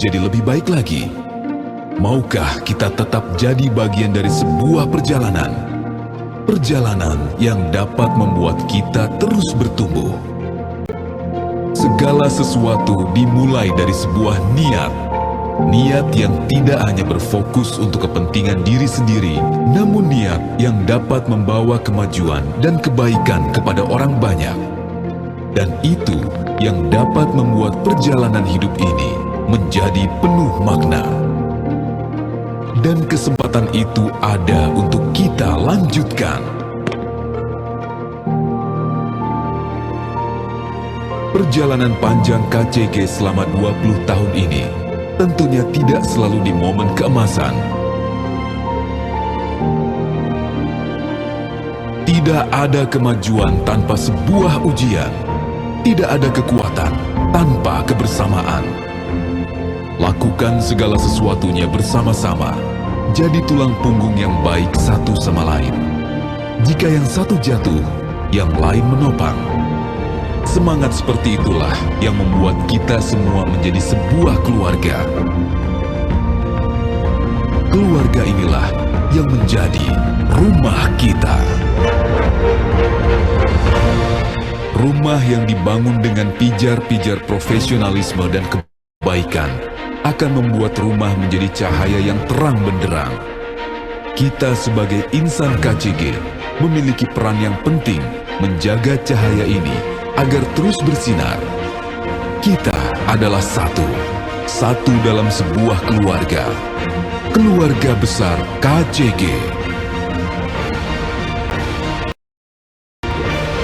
menjadi lebih baik lagi? Maukah kita tetap jadi bagian dari sebuah perjalanan? Perjalanan yang dapat membuat kita terus bertumbuh. Segala sesuatu dimulai dari sebuah niat. Niat yang tidak hanya berfokus untuk kepentingan diri sendiri, namun niat yang dapat membawa kemajuan dan kebaikan kepada orang banyak. Dan itu yang dapat membuat perjalanan hidup ini menjadi penuh makna. Dan kesempatan itu ada untuk kita lanjutkan. Perjalanan panjang KCG selama 20 tahun ini tentunya tidak selalu di momen keemasan. Tidak ada kemajuan tanpa sebuah ujian. Tidak ada kekuatan tanpa kebersamaan. Lakukan segala sesuatunya bersama-sama. Jadi tulang punggung yang baik satu sama lain. Jika yang satu jatuh, yang lain menopang. Semangat seperti itulah yang membuat kita semua menjadi sebuah keluarga. Keluarga inilah yang menjadi rumah kita. Rumah yang dibangun dengan pijar-pijar profesionalisme dan kebaikan akan membuat rumah menjadi cahaya yang terang benderang. Kita sebagai insan KCG memiliki peran yang penting menjaga cahaya ini agar terus bersinar. Kita adalah satu dalam sebuah keluarga. Keluarga besar KCG.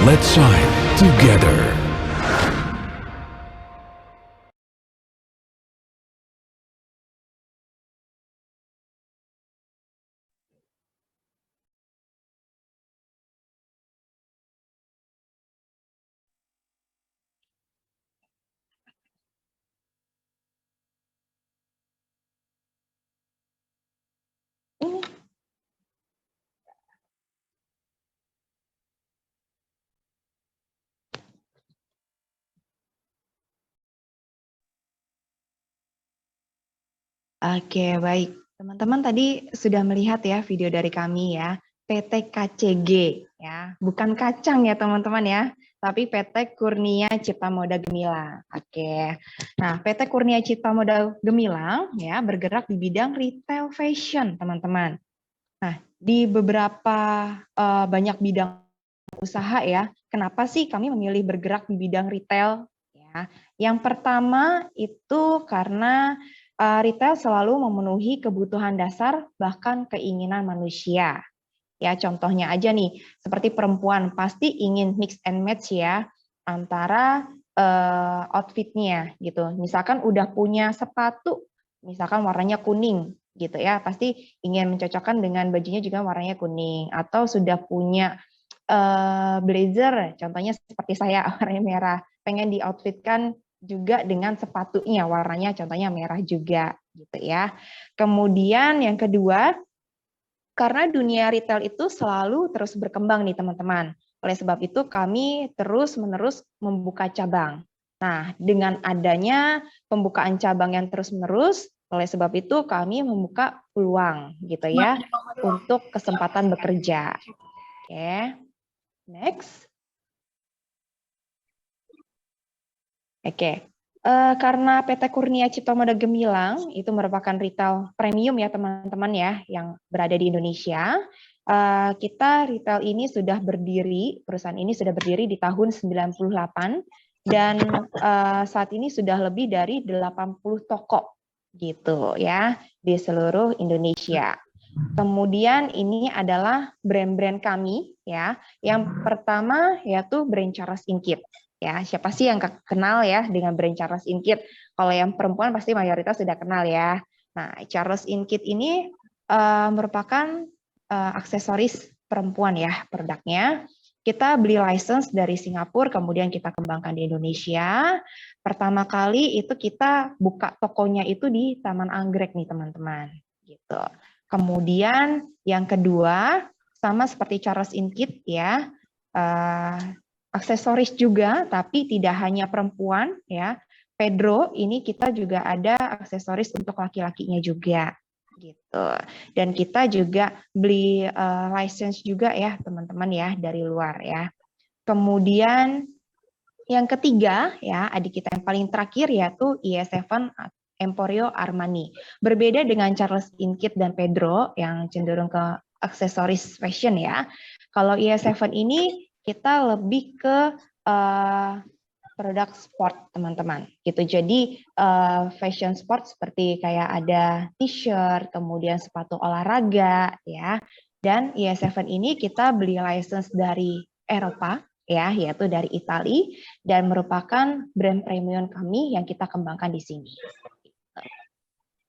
Let's shine together. Oke, baik. Teman-teman tadi sudah melihat ya video dari kami ya, PT KCG ya, bukan kacang ya teman-teman ya, tapi PT Kurnia Cipta Moda Gemilang. Oke. Nah, PT Kurnia Cipta Moda Gemilang ya bergerak di bidang retail fashion, teman-teman. Nah, di beberapa banyak bidang usaha ya, kenapa sih kami memilih bergerak di bidang retail? Ya, yang pertama itu karena retail selalu memenuhi kebutuhan dasar bahkan keinginan manusia. Ya, contohnya aja nih, seperti perempuan pasti ingin mix and match ya antara outfitnya gitu. Misalkan udah punya sepatu, misalkan warnanya kuning gitu ya, pasti ingin mencocokkan dengan bajunya juga warnanya kuning. Atau sudah punya blazer, contohnya seperti saya warnanya merah, pengen di-outfitkan juga dengan sepatunya warnanya contohnya merah juga gitu ya. Kemudian yang kedua, karena dunia retail itu selalu terus berkembang nih teman-teman. Oleh sebab itu kami terus-menerus membuka cabang. Nah, dengan adanya pembukaan cabang yang terus-menerus, oleh sebab itu kami membuka peluang gitu ya untuk kesempatan bekerja. Oke. Next. Oke, karena PT Kurnia Cipta Moda Gemilang itu merupakan retail premium ya teman-teman ya yang berada di Indonesia. Kita retail ini sudah berdiri, perusahaan ini sudah berdiri di tahun 98 dan saat ini sudah lebih dari 80 toko gitu ya di seluruh Indonesia. Kemudian ini adalah brand-brand kami ya. Yang pertama yaitu brand Charles Inkit. Ya, siapa sih yang kenal ya dengan brand Charles Inkit? Kalau yang perempuan pasti mayoritas sudah kenal ya. Nah, Charles Inkit ini merupakan aksesoris perempuan ya produknya. Kita beli license dari Singapura, kemudian kita kembangkan di Indonesia. Pertama kali itu kita buka tokonya itu di Taman Anggrek nih teman-teman. Gitu. Kemudian yang kedua, sama seperti Charles Inkit ya, aksesoris juga, tapi tidak hanya perempuan ya. Pedro ini kita juga ada aksesoris untuk laki-lakinya juga gitu. Dan kita juga beli license juga ya teman-teman ya dari luar ya. Kemudian yang ketiga ya adik kita yang paling terakhir yaitu IE7 Emporio Armani. Berbeda dengan Charles Inkit dan Pedro yang cenderung ke aksesoris fashion ya. Kalau IE7 ini kita lebih ke produk sport teman-teman gitu. Jadi fashion sport seperti kayak ada t-shirt, kemudian sepatu olahraga ya. Dan IE7 ini kita beli license dari Eropa ya, yaitu dari Italia dan merupakan brand premium kami yang kita kembangkan di sini.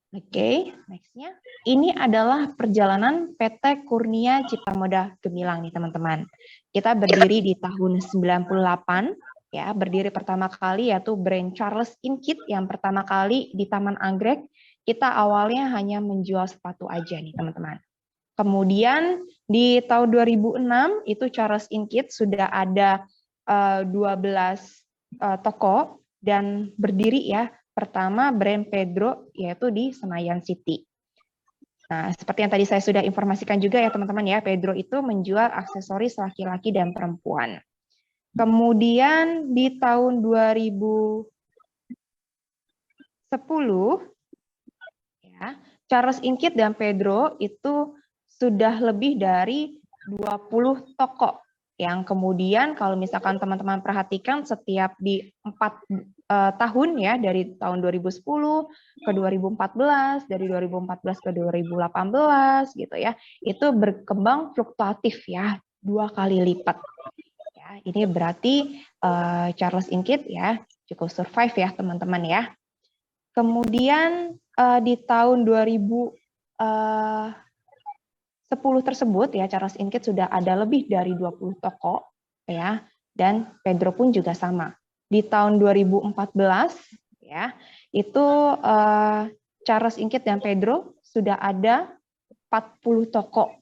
Oke, nextnya. Ini adalah perjalanan PT Kurnia Cipta Moda Gemilang nih teman-teman. Kita berdiri di tahun 98, ya, berdiri pertama kali yaitu brand Charles Inkit yang pertama kali di Taman Anggrek. Kita awalnya hanya menjual sepatu aja nih teman-teman. Kemudian di tahun 2006 itu Charles Inkit sudah ada 12 toko dan berdiri ya. Pertama brand Pedro yaitu di Senayan City. Nah, seperti yang tadi saya sudah informasikan juga ya teman-teman ya, Pedro itu menjual aksesoris laki-laki dan perempuan. Kemudian di tahun 2010 ya, Charles Inkit dan Pedro itu sudah lebih dari 20 toko yang kemudian kalau misalkan teman-teman perhatikan setiap di 4 tahun ya, dari tahun 2010 ke 2014, dari 2014 ke 2018 gitu ya, itu berkembang fluktuatif ya, 2 kali lipat. Ya, ini berarti Charles Inkit ya cukup survive ya teman-teman ya. Kemudian di tahun 2010 tersebut ya Charles Inkit sudah ada lebih dari 20 toko ya, dan Pedro pun juga sama. Di tahun 2014 ya itu Charles Inkit dan Pedro sudah ada 40 toko.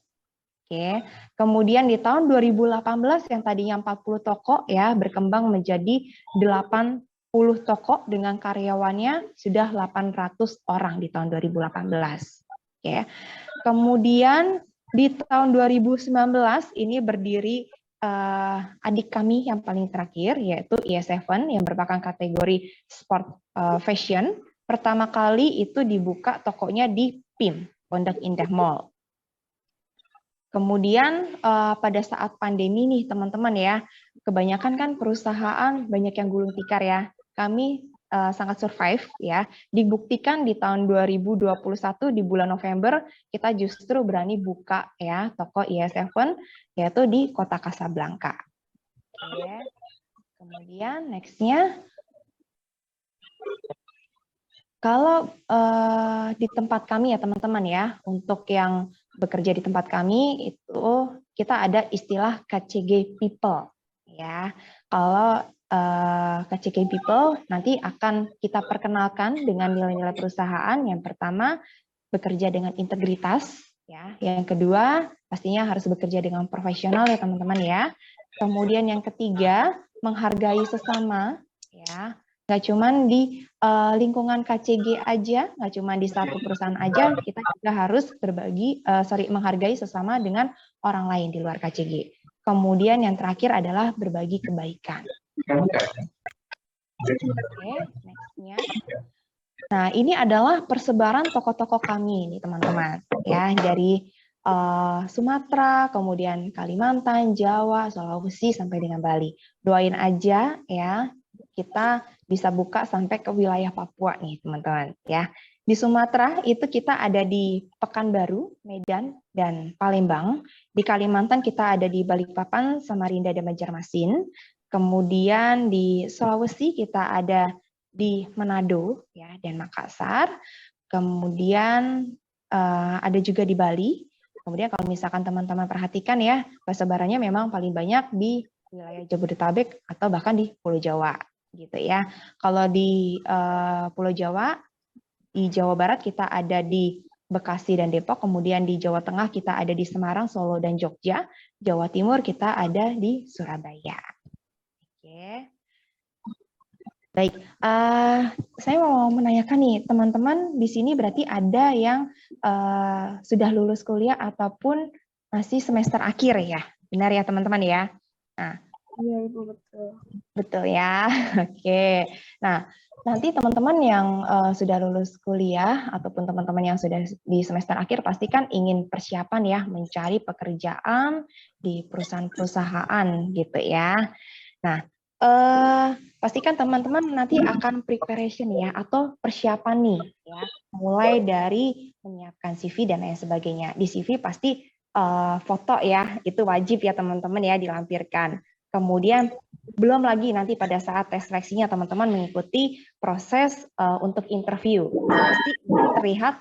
Oke. Kemudian di tahun 2018 yang tadinya 40 toko ya berkembang menjadi 80 toko dengan karyawannya sudah 800 orang di tahun 2018. Oke. Kemudian di tahun 2019 ini berdiri adik kami yang paling terakhir yaitu IE7 yang merupakan kategori sport fashion. Pertama kali itu dibuka tokonya di PIM, Pondok Indah Mall. Kemudian pada saat pandemi nih teman-teman ya, kebanyakan kan perusahaan banyak yang gulung tikar ya. Kami sangat survive ya. Dibuktikan di tahun 2021 di bulan November kita justru berani buka ya toko IE7 yaitu di Kota Kasablanka. Oke. Kemudian nextnya, kalau di tempat kami ya teman-teman ya, untuk yang bekerja di tempat kami itu kita ada istilah KCG People ya. Kalau KCG People nanti akan kita perkenalkan dengan nilai-nilai perusahaan. Yang pertama bekerja dengan integritas ya. Yang kedua pastinya harus bekerja dengan profesional ya teman-teman ya. Kemudian yang ketiga menghargai sesama ya. Nggak cuma di lingkungan KCG aja, nggak cuma di satu perusahaan aja, kita juga harus menghargai sesama dengan orang lain di luar KCG. Kemudian yang terakhir adalah berbagi kebaikan. Oke, nextnya. Nah, ini adalah persebaran toko-toko kami nih teman-teman, ya dari Sumatera, kemudian Kalimantan, Jawa, Sulawesi sampai dengan Bali. Doain aja ya, kita bisa buka sampai ke wilayah Papua nih teman-teman ya. Di Sumatera itu kita ada di Pekanbaru, Medan, dan Palembang. Di Kalimantan kita ada di Balikpapan, Samarinda, dan Banjarmasin. Kemudian di Sulawesi kita ada di Manado ya dan Makassar. Kemudian ada juga di Bali. Kemudian kalau misalkan teman-teman perhatikan ya, persebarannya memang paling banyak di wilayah Jabodetabek atau bahkan di Pulau Jawa gitu ya. Kalau di Pulau Jawa, di Jawa Barat kita ada di Bekasi dan Depok, kemudian di Jawa Tengah kita ada di Semarang, Solo, dan Jogja. Jawa Timur kita ada di Surabaya. Oke. Baik, saya mau menanyakan nih, teman-teman di sini berarti ada yang sudah lulus kuliah ataupun masih semester akhir ya? Benar ya teman-teman ya? Nah, Iya, Ibu, betul. betul ya. Oke. Nah, nanti teman-teman yang sudah lulus kuliah ataupun teman-teman yang sudah di semester akhir pasti kan ingin persiapan ya mencari pekerjaan di perusahaan-perusahaan gitu ya. Nah, pastikan teman-teman nanti akan preparation ya atau persiapan nih ya, mulai dari menyiapkan CV dan lain sebagainya. Di CV pasti foto ya, itu wajib ya teman-teman ya dilampirkan. Kemudian belum lagi nanti pada saat tes seleksinya teman-teman mengikuti proses untuk interview. Pasti terlihat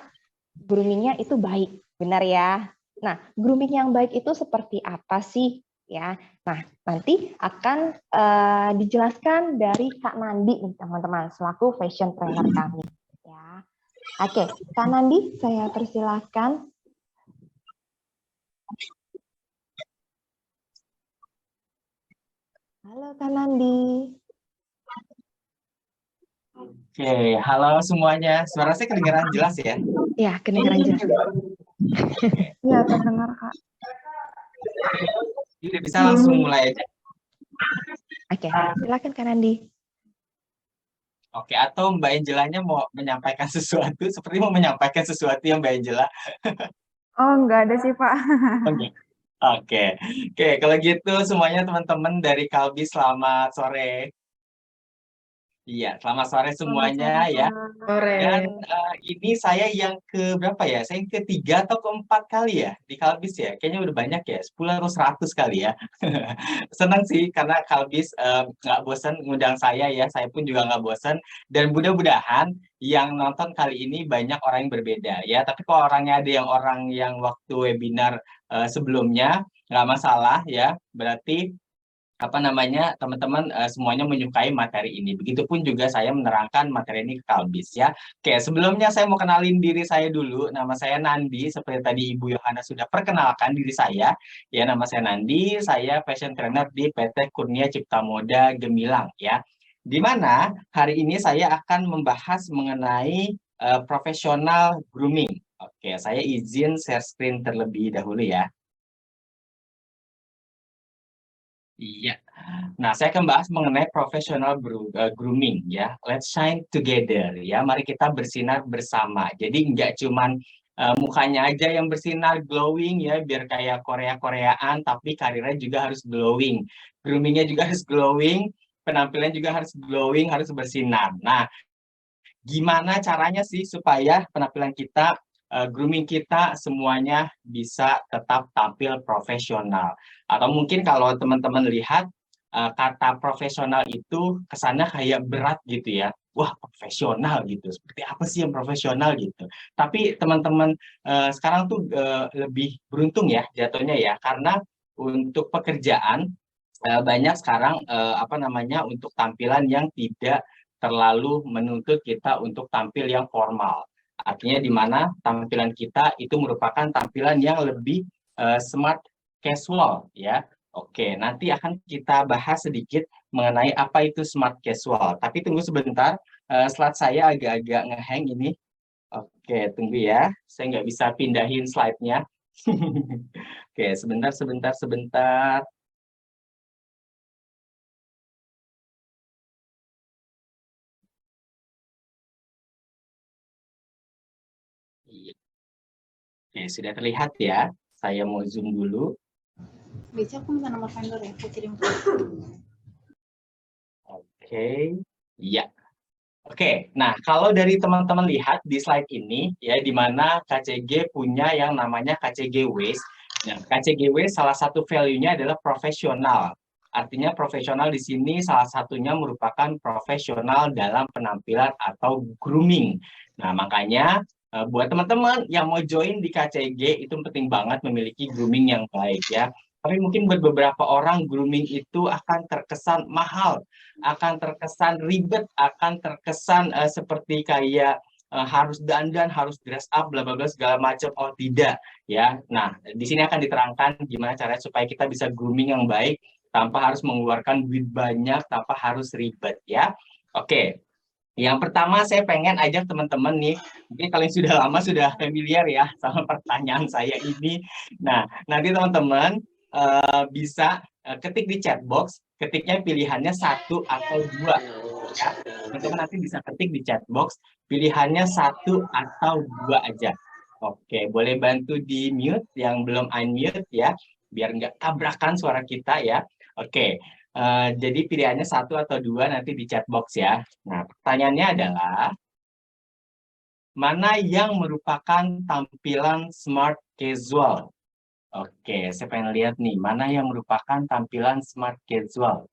groomingnya itu baik, benar ya. Nah, grooming yang baik itu seperti apa sih? Ya, nah nanti akan dijelaskan dari Kak Nandi nih teman-teman selaku fashion trainer kami. Ya, oke, Kak Nandi saya persilahkan. Halo Kak Nandi. Oke, halo semuanya. Suara saya kedengaran jelas ya? Ya, kedengaran jelas. Iya, terdengar, Kak. Jadi bisa langsung mulai aja. Oke, silakan Kak Nandi. Oke, atau Mbak Angelanya mau menyampaikan sesuatu, seperti mau menyampaikan sesuatu yang Mbak Angela. Oh, enggak ada sih, Pak. Oke. Oke, oke. Kalau gitu semuanya teman-teman dari Kalbi selamat sore. Iya, selamat sore semuanya ya. Dan ini saya yang ke berapa ya? Saya yang ketiga atau keempat kali ya di Kalbis ya. Kayaknya udah banyak ya, 10 atau 100 kali ya. Senang sih karena Kalbis nggak bosan ngundang saya ya. Saya pun juga nggak bosan. Dan mudah-mudahan yang nonton kali ini banyak orang yang berbeda ya. Tapi kalau orangnya ada yang orang yang waktu webinar sebelumnya, nggak masalah ya. Berarti apa namanya teman-teman semuanya menyukai materi ini. Begitupun juga saya menerangkan materi ini ke Kalbis ya. Oke, sebelumnya saya mau kenalin diri saya dulu. Nama saya Nandi, seperti tadi Ibu Yohana sudah perkenalkan diri saya. Ya, nama saya Nandi, saya fashion trainer di PT Kurnia Cipta Moda Gemilang ya. Di mana hari ini saya akan membahas mengenai profesional grooming. Oke, saya izin share screen terlebih dahulu ya. Iya. Nah, saya akan bahas mengenai professional grooming ya. Let's shine together ya. Mari kita bersinar bersama. Jadi nggak cuman mukanya aja yang bersinar glowing ya, biar kayak Korea-Koreaan, tapi karirnya juga harus glowing. Groomingnya juga harus glowing, penampilan juga harus glowing, harus bersinar. Nah, gimana caranya sih supaya penampilan kita, grooming kita semuanya bisa tetap tampil profesional? Atau mungkin kalau teman-teman lihat kata profesional itu kesannya kayak berat gitu ya. Wah, profesional gitu. Seperti apa sih yang profesional gitu. Tapi teman-teman sekarang tuh lebih beruntung ya jatuhnya ya, karena untuk pekerjaan banyak sekarang apa namanya untuk tampilan yang tidak terlalu menuntut kita untuk tampil yang formal. Artinya di mana tampilan kita itu merupakan tampilan yang lebih smart casual ya. Oke, nanti akan kita bahas sedikit mengenai apa itu smart casual. Tapi tunggu sebentar, slide saya agak-agak ngehang ini. Oke, tunggu ya. Saya nggak bisa pindahin slide-nya. Oke, sebentar, sebentar, sebentar. Iya. Oke, sudah terlihat ya. Saya mau zoom dulu. Bisa aku minta nomor vendor ya, aku kirim. Oke, iya. Oke, nah kalau dari teman-teman lihat di slide ini, ya di mana KCG punya yang namanya KCG Waste. Nah, KCG Waste salah satu value-nya adalah profesional. Artinya profesional di sini salah satunya merupakan profesional dalam penampilan atau grooming. Nah, makanya buat teman-teman yang mau join di KCG itu penting banget memiliki grooming yang baik ya. Tapi mungkin buat beberapa orang grooming itu akan terkesan mahal, akan terkesan ribet, akan terkesan seperti kayak harus dandan, harus dress up, bla bla bla segala macam. Oh tidak, ya. Nah, di sini akan diterangkan gimana caranya supaya kita bisa grooming yang baik tanpa harus mengeluarkan duit banyak, tanpa harus ribet, ya. Oke, yang pertama saya pengen ajak teman-teman nih, mungkin kalian sudah lama sudah familiar ya sama pertanyaan saya ini. Nah, nanti teman-teman bisa ketik di chat box, ketiknya pilihannya 1 atau 2. Ya, teman-teman nanti bisa ketik di chat box, pilihannya 1 atau 2 aja. Oke, boleh bantu di mute yang belum unmute ya, biar nggak tabrakan suara kita ya. Oke, jadi pilihannya 1 atau 2 nanti di chat box ya. Nah, pertanyaannya adalah, mana yang merupakan tampilan smart casual? Oke, saya pengen lihat nih, mana yang merupakan tampilan smart casual.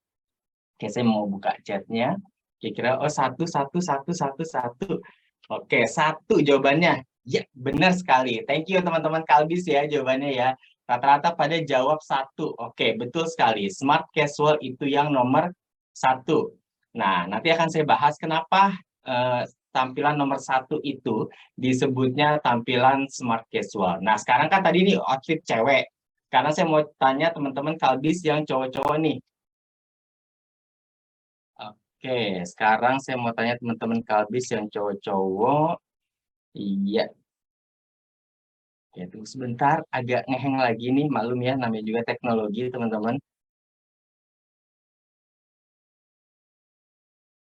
Oke, saya mau buka chatnya. Kira-kira, oh satu, satu, satu, satu, satu. Oke, 1 jawabannya. Ya, benar sekali. Thank you teman-teman Kalbis ya jawabannya ya. Rata-rata pada jawab 1. Oke, betul sekali. Smart casual itu yang nomor 1. Nah, nanti akan saya bahas kenapa tampilan nomor 1 itu disebutnya tampilan smart casual. Nah, sekarang kan tadi ini outfit cewek. Karena saya mau tanya teman-teman Kalbis yang cowok-cowok nih. Oke, sekarang saya mau tanya teman-teman Kalbis yang cowok-cowok. Iya. Oke, tunggu sebentar. Agak ngeheng lagi nih, maklum ya, namanya juga teknologi, teman-teman.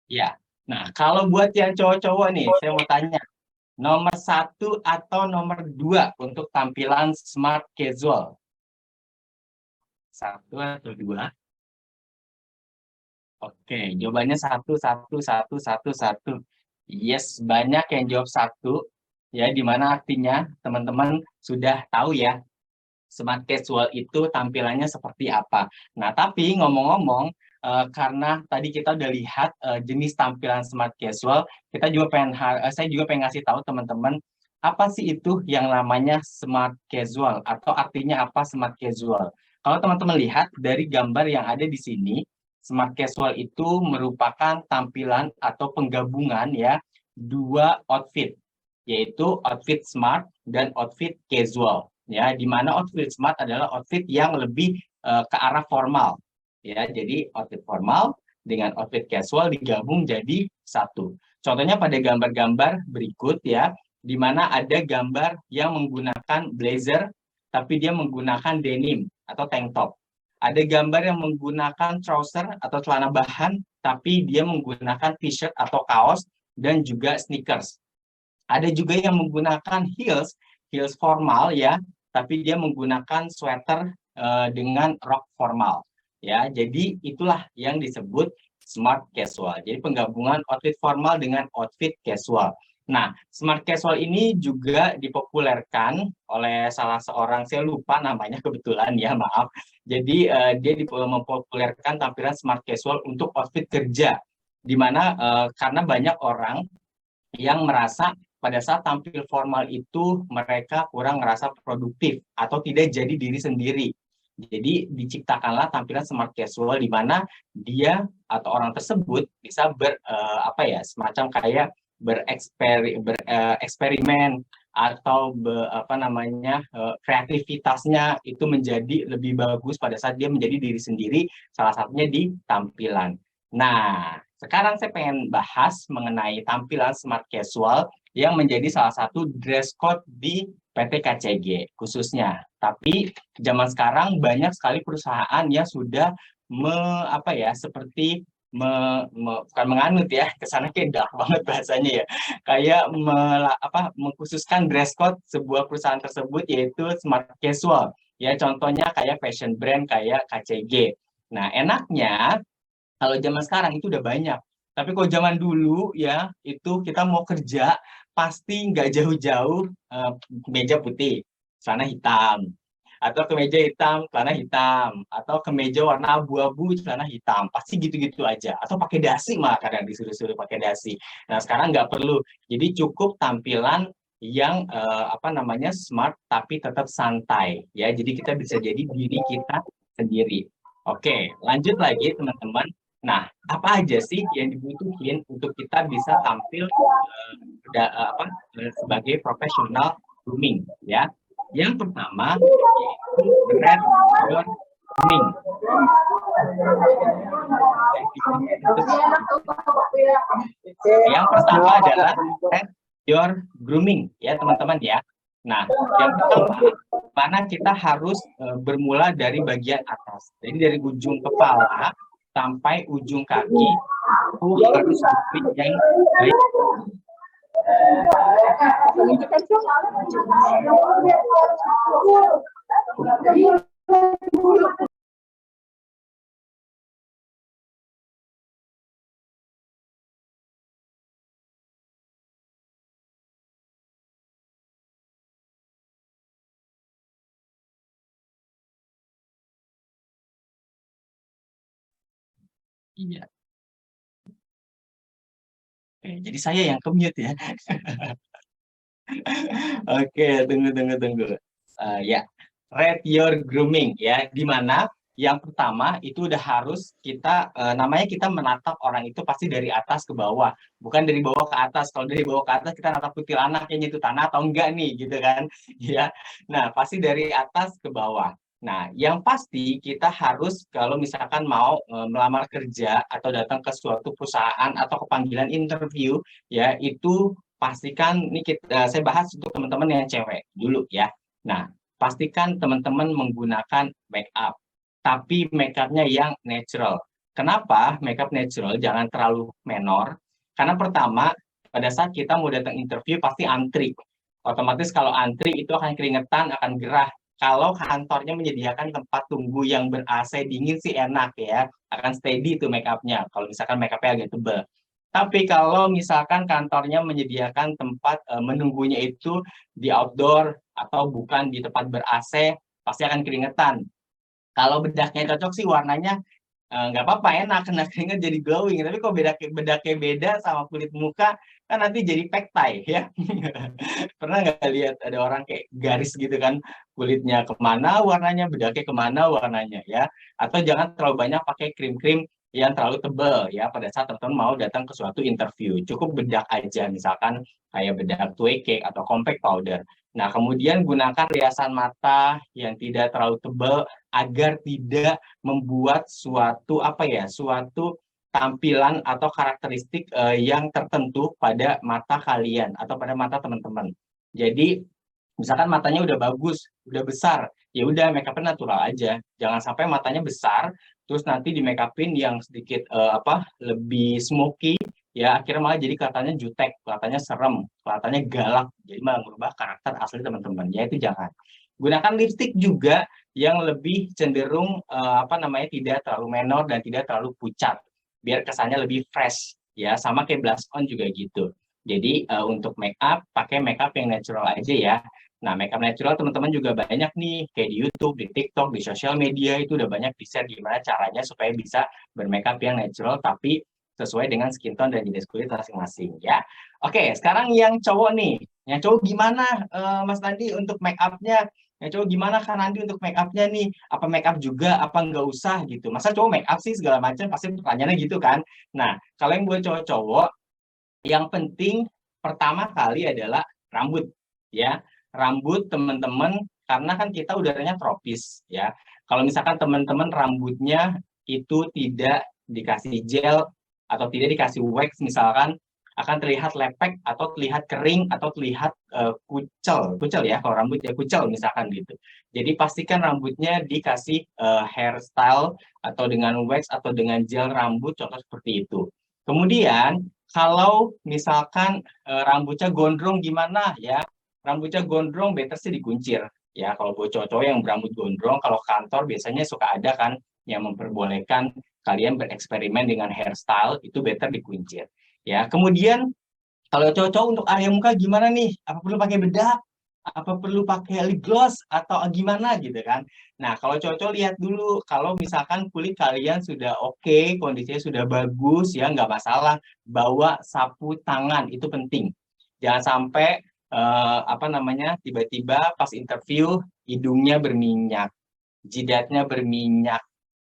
Ya. Nah, kalau buat yang cowok-cowok nih, saya mau tanya. Nomor 1 atau nomor 2 untuk tampilan smart casual? 1 atau 2? Oke, jawabannya 1, 1, 1, 1, 1. Yes, banyak yang jawab 1. Ya, di mana artinya teman-teman sudah tahu ya, smart casual itu tampilannya seperti apa. Nah, tapi ngomong-ngomong, karena tadi kita udah lihat jenis tampilan smart casual, saya juga pengen ngasih tahu teman-teman, apa sih itu yang namanya smart casual, atau artinya apa smart casual. Kalau teman-teman lihat dari gambar yang ada di sini, smart casual itu merupakan tampilan atau penggabungan ya, 2 outfit, yaitu outfit smart dan outfit casual. Ya, di mana outfit smart adalah outfit yang lebih ke arah formal. Ya, jadi outfit formal dengan outfit casual digabung jadi 1. Contohnya pada gambar-gambar berikut ya, di mana ada gambar yang menggunakan blazer, tapi dia menggunakan denim atau tank top. Ada gambar yang menggunakan trouser atau celana bahan, tapi dia menggunakan t-shirt atau kaos dan juga sneakers. Ada juga yang menggunakan heels formal ya, tapi dia menggunakan sweater dengan rok formal. Ya, jadi itulah yang disebut smart casual. Jadi penggabungan outfit formal dengan outfit casual. Nah, smart casual ini juga dipopulerkan oleh salah seorang, saya lupa namanya kebetulan ya, maaf. Jadi dia mempopulerkan tampilan smart casual untuk outfit kerja, di mana karena banyak orang yang merasa pada saat tampil formal itu mereka kurang merasa produktif atau tidak jadi diri sendiri. Jadi diciptakanlah tampilan smart casual di mana dia atau orang tersebut bisa semacam kayak bereksperimen atau kreativitasnya itu menjadi lebih bagus pada saat dia menjadi diri sendiri, salah satunya di tampilan. Nah, sekarang saya pengen bahas mengenai tampilan smart casual yang menjadi salah satu dress code di PT KCG khususnya. Tapi zaman sekarang banyak sekali perusahaan yang sudah bukan menganut ya, kesana kayak dark banget bahasanya ya, kayak mengkhususkan dress code sebuah perusahaan tersebut yaitu smart casual. Ya, contohnya kayak fashion brand kayak KCG. Nah, enaknya kalau zaman sekarang itu udah banyak. Tapi kalau zaman dulu ya, itu kita mau kerja, pasti nggak jauh-jauh kemeja putih, celana hitam. Atau kemeja hitam, celana hitam. Atau kemeja warna abu-abu, celana hitam. Pasti gitu-gitu aja. Atau pakai dasi malah kadang disuruh-suruh pakai dasi. Nah, sekarang nggak perlu. Jadi cukup tampilan yang smart tapi tetap santai ya. Jadi kita bisa jadi diri kita sendiri. Oke, lanjut lagi teman-teman. Nah, apa aja sih yang dibutuhin untuk kita bisa tampil sebagai profesional grooming ya? Yang pertama yaitu red your grooming. Yang pertama adalah set your grooming, ya teman-teman ya. Nah, yang pertama, mana kita harus bermula dari bagian atas. Jadi dari ujung kepala sampai ujung kaki itu harus grooming yang baik. Iya. Oke, jadi saya yang ke-mute ya. Oke, tunggu. Ya, rate your grooming ya, di mana yang pertama itu udah harus kita namanya kita menatap orang itu pasti dari atas ke bawah, bukan dari bawah ke atas. Kalau dari bawah ke atas kita natap kuntilanak yang nyentuh tanah atau enggak nih, gitu kan? Ya, nah pasti dari atas ke bawah. Nah, yang pasti kita harus kalau misalkan mau melamar kerja atau datang ke suatu perusahaan atau ke panggilan interview, ya itu pastikan ini saya bahas untuk teman-teman yang cewek dulu ya. Nah, pastikan teman-teman menggunakan make up, tapi make up-nya yang natural. Kenapa make up natural? Jangan terlalu menor. Karena pertama, pada saat kita mau datang interview pasti antri. Otomatis kalau antri itu akan keringetan, akan gerah. Kalau kantornya menyediakan tempat tunggu yang ber-AC dingin sih enak ya, akan steady tuh make up-nya. Kalau misalkan make up-nya agak tebal. Tapi kalau misalkan kantornya menyediakan tempat menunggunya itu di outdoor atau bukan di tempat ber-AC, pasti akan keringetan. Kalau bedaknya cocok sih warnanya nggak apa-apa, enak, kena keringet jadi glowing. Tapi kalau bedaknya beda sama kulit muka, kan nanti jadi pektai ya. Pernah nggak lihat ada orang kayak garis gitu kan, kulitnya kemana warnanya, bedaknya kemana warnanya ya. Atau jangan terlalu banyak pakai krim-krim yang terlalu tebal ya pada saat teman-teman mau datang ke suatu interview. Cukup bedak aja, misalkan kayak bedak tway cake atau compact powder. Nah, kemudian gunakan riasan mata yang tidak terlalu tebal agar tidak membuat suatu suatu tampilan atau karakteristik yang tertentu pada mata kalian atau pada mata teman-teman. Jadi misalkan matanya udah bagus, udah besar, ya udah make up-nya natural aja. Jangan sampai matanya besar terus nanti di make up-in yang sedikit lebih smoky ya, akhirnya malah jadi kelihatannya jutek, kelihatannya serem, kelihatannya galak, jadi malah merubah karakter asli teman-teman. Ya itu jangan. Gunakan lipstick juga yang lebih cenderung tidak terlalu menor dan tidak terlalu pucat, biar kesannya lebih fresh ya, sama kayak blush on juga gitu. Jadi untuk make up pakai make up yang natural aja ya. Nah, make up natural teman-teman juga banyak nih, kayak di YouTube, di TikTok, di sosial media itu udah banyak di-share gimana caranya supaya bisa bermake up yang natural tapi sesuai dengan skin tone dan jenis kulit masing-masing ya. Oke, sekarang yang cowok nih. Yang cowok gimana Mas Nandi untuk make up-nya? Yang cowok gimana Kak Nandi untuk make up-nya nih? Apa make up juga, apa nggak usah gitu? Masa cowok make up sih segala macam, pasti pertanyaannya gitu kan? Nah, kalau yang buat cowok-cowok, yang penting pertama kali adalah rambut ya. Rambut teman-teman, karena kan kita udaranya tropis ya. Kalau misalkan teman-teman rambutnya itu tidak dikasih gel atau tidak dikasih wax misalkan, akan terlihat lepek atau terlihat kering atau terlihat kucel ya, kalau rambut ya kucel misalkan gitu. Jadi pastikan rambutnya dikasih hairstyle atau dengan wax atau dengan gel rambut, contoh seperti itu. Kemudian kalau misalkan rambutnya gondrong gimana ya? Rambutnya gondrong better sih dikuncir ya. Kalau buat cowok-cowok yang berambut gondrong, kalau kantor biasanya suka ada kan yang memperbolehkan kalian bereksperimen dengan hairstyle, itu better dikuncir ya. Kemudian kalau cowok-cowok untuk area muka gimana nih? Apa perlu pakai bedak? Apa perlu pakai lip gloss atau gimana gitu kan? Nah, kalau cowok-cowok lihat dulu, kalau misalkan kulit kalian sudah oke, kondisinya sudah bagus ya, nggak masalah, bawa sapu tangan, itu penting. Jangan sampai tiba-tiba pas interview hidungnya berminyak, jidatnya berminyak,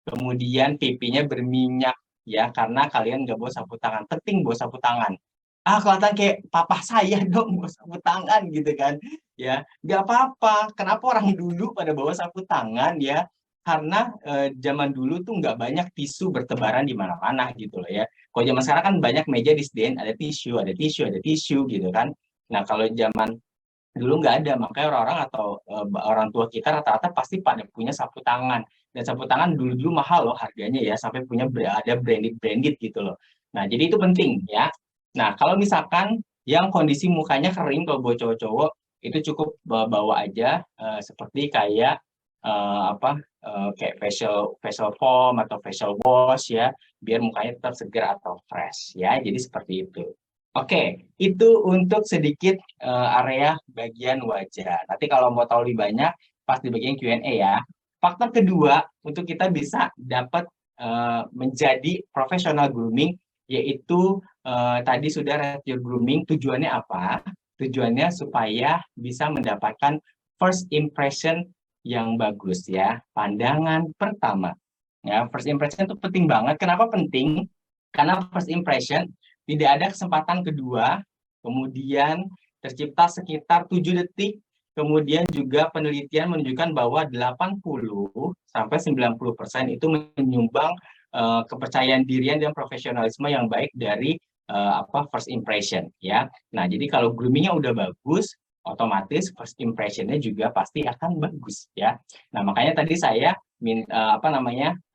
kemudian pipinya berminyak ya, karena kalian nggak bawa sapu tangan. Penting bawa sapu tangan. Kelihatan kayak papa saya dong bawa sapu tangan gitu kan ya. Nggak apa-apa, kenapa orang dulu pada bawa sapu tangan ya, karena zaman dulu tuh nggak banyak tisu bertebaran di mana-mana gitu loh ya. Kalau zaman sekarang kan banyak meja disediain ada tisu, ada tisu, ada tisu gitu kan. Nah kalau zaman dulu nggak ada, makanya orang-orang atau orang tua kita rata-rata pasti pada punya sapu tangan. Dan sapu tangan dulu-dulu mahal loh harganya ya, sampai punya ada branded gitu loh. Nah jadi itu penting ya. Nah kalau misalkan yang kondisi mukanya kering, kalau buat cowok-cowok itu cukup bawa aja seperti kayak kayak facial facial foam atau facial wash ya, biar mukanya tetap segar atau fresh ya. Jadi seperti itu. Oke, itu untuk sedikit area bagian wajah. Nanti kalau mau tahu lebih banyak, pas di bagian Q&A ya. Faktor kedua untuk kita bisa dapat menjadi profesional grooming, yaitu tadi sudah Red Your Grooming. Tujuannya apa? Tujuannya supaya bisa mendapatkan first impression yang bagus ya, pandangan pertama. Ya, first impression itu penting banget. Kenapa penting? Karena first impression tidak ada kesempatan kedua, kemudian tercipta sekitar 7 detik, kemudian juga penelitian menunjukkan bahwa 80-90% itu menyumbang kepercayaan dirian dan profesionalisme yang baik dari first impression ya. Nah, jadi kalau groomingnya udah bagus, otomatis first impression-nya juga pasti akan bagus ya. Nah, makanya tadi saya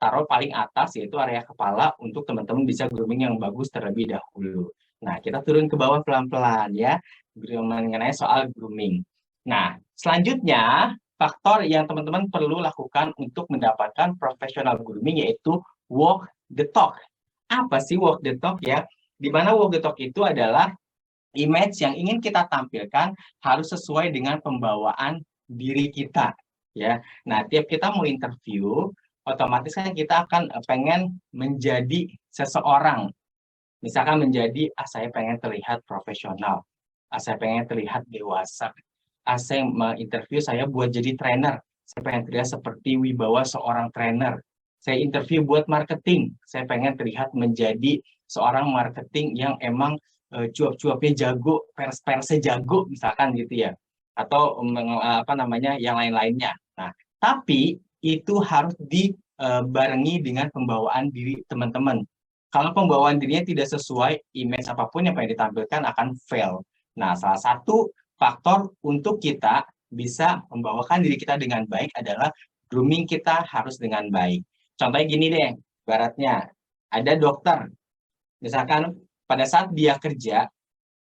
taruh paling atas yaitu area kepala untuk teman-teman bisa grooming yang bagus terlebih dahulu. Nah, kita turun ke bawah pelan-pelan ya, mengenai soal grooming. Nah, selanjutnya faktor yang teman-teman perlu lakukan untuk mendapatkan professional grooming yaitu walk the talk. Apa sih walk the talk ya? Di mana walk the talk itu adalah image yang ingin kita tampilkan harus sesuai dengan pembawaan diri kita ya. Nah, tiap kita mau interview, otomatis kan kita akan pengen menjadi seseorang. Misalkan menjadi, saya pengen terlihat profesional, saya pengen terlihat dewasa, saya menginterview saya buat jadi trainer, saya pengen terlihat seperti wibawa seorang trainer. Saya interview buat marketing, saya pengen terlihat menjadi seorang marketing yang emang cuap-cuapnya jago, pers-persnya jago misalkan gitu ya, atau yang lain-lainnya. Nah, tapi itu harus dibarengi dengan pembawaan diri teman-teman. Kalau pembawaan dirinya tidak sesuai, image apapun yang pengen ditampilkan akan fail. Nah, salah satu faktor untuk kita bisa membawakan diri kita dengan baik adalah grooming kita harus dengan baik. Contohnya gini deh, baratnya ada dokter, misalkan pada saat dia kerja,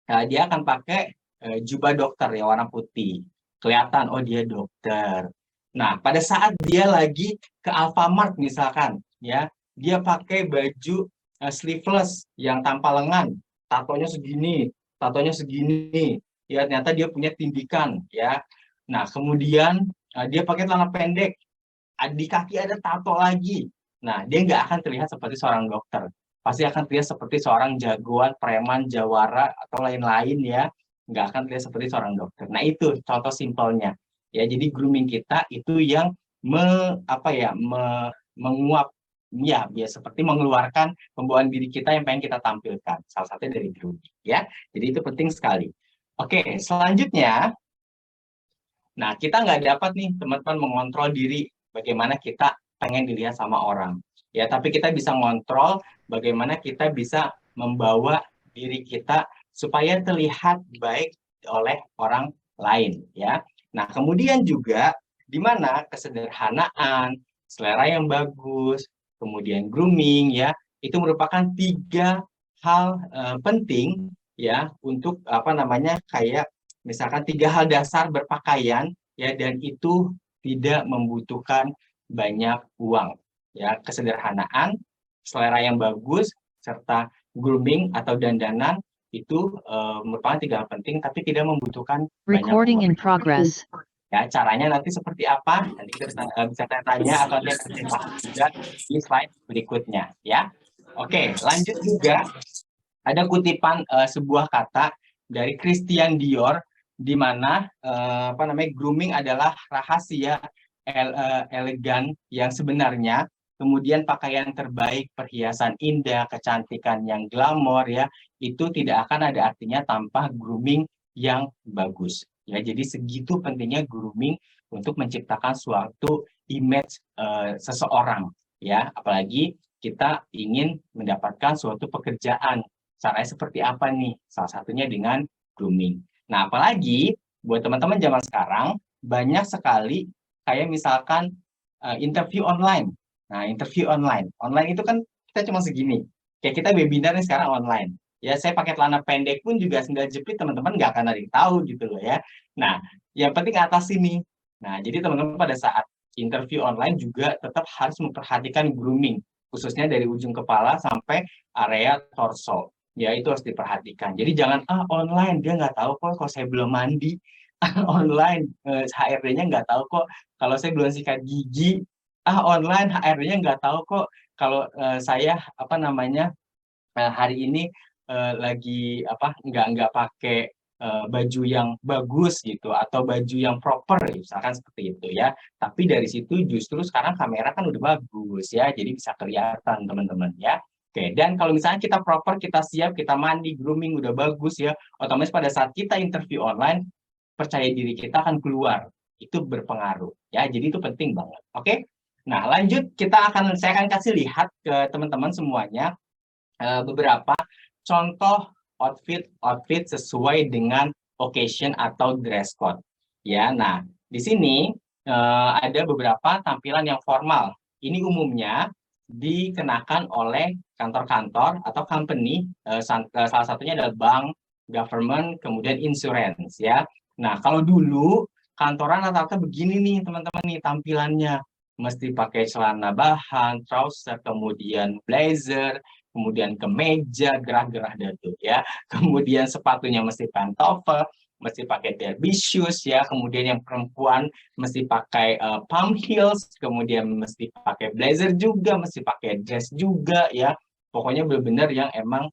dia akan pakai jubah dokter ya warna putih, kelihatan oh dia dokter. Nah, pada saat dia lagi ke Alfamart misalkan, ya dia pakai baju sleeveless yang tanpa lengan, tatonya segini, ya ternyata dia punya tindikan, ya. Nah, kemudian dia pakai celana pendek, di kaki ada tato lagi. Nah, dia nggak akan terlihat seperti seorang dokter. Pasti akan terlihat seperti seorang jagoan, preman, jawara, atau lain-lain ya. Nggak akan terlihat seperti seorang dokter. Nah, itu contoh simpelnya. Ya, jadi grooming kita itu yang menguap, ya, seperti mengeluarkan pembawaan diri kita yang pengen kita tampilkan. Salah satunya dari grooming, ya. Jadi itu penting sekali. Oke, selanjutnya, nah kita nggak dapat nih teman-teman mengontrol diri bagaimana kita pengen dilihat sama orang. Ya, tapi kita bisa ngontrol bagaimana kita bisa membawa diri kita supaya terlihat baik oleh orang lain, ya. Nah, kemudian juga di mana kesederhanaan, selera yang bagus, kemudian grooming, ya, itu merupakan 3 hal penting, ya, untuk kayak misalkan 3 hal dasar berpakaian, ya, dan itu tidak membutuhkan banyak uang. Ya, kesederhanaan, selera yang bagus, serta grooming atau dandanan itu merupakan 3 hal penting, tapi tidak membutuhkan Recording banyak in uang. progress. Ya, caranya nanti seperti apa? Nanti kita bisa tanya atau dia akan bahas juga di slide berikutnya, ya. Oke, lanjut juga ada kutipan sebuah kata dari Christian Dior, di mana grooming adalah rahasia elegan yang sebenarnya. Kemudian pakaian terbaik, perhiasan indah, kecantikan yang glamor, ya, itu tidak akan ada artinya tanpa grooming yang bagus. Ya, jadi segitu pentingnya grooming untuk menciptakan suatu image seseorang, ya. Apalagi kita ingin mendapatkan suatu pekerjaan. Caranya seperti apa nih? Salah satunya dengan grooming. Nah, apalagi buat teman-teman zaman sekarang, banyak sekali kayak misalkan interview online. Nah, interview online. Online itu kan kita cuma segini. Kayak kita webinar nih sekarang online. Ya, saya pakai celana pendek pun juga sendal jepit, teman-teman nggak akan ada yang tahu gitu loh ya. Nah, yang penting atas ini. Nah, jadi teman-teman pada saat interview online juga tetap harus memperhatikan grooming, khususnya dari ujung kepala sampai area torso. Ya, itu harus diperhatikan. Jadi jangan, online, dia nggak tahu kok kalau saya belum mandi. Online, HRD-nya nggak tahu kok kalau saya belum sikat gigi. Online, HRD-nya nggak tahu kok kalau saya, hari ini lagi nggak pakai baju yang bagus gitu atau baju yang proper misalkan seperti itu ya. Tapi dari situ justru sekarang kamera kan udah bagus ya, jadi bisa kelihatan teman-teman ya. Oke, dan kalau misalnya kita proper, kita siap, kita mandi, grooming udah bagus ya, otomatis pada saat kita interview online, percaya diri kita akan keluar. Itu berpengaruh ya, jadi itu penting banget. Oke. Nah, lanjut saya akan kasih lihat ke teman-teman semuanya beberapa contoh outfit sesuai dengan occasion atau dress code. Ya, nah di sini ada beberapa tampilan yang formal. Ini umumnya dikenakan oleh kantor-kantor atau company, salah satunya adalah bank, government, kemudian insurance ya. Nah, kalau dulu kantoran rata-rata begini nih teman-teman nih tampilannya. Mesti pakai celana bahan, trouser, kemudian blazer, kemudian kemeja, gerah-gerah dadu ya. Kemudian sepatunya mesti pantofel, mesti pakai derby shoes ya. Kemudian yang perempuan mesti pakai palm heels, kemudian mesti pakai blazer juga, mesti pakai dress juga ya. Pokoknya benar-benar yang emang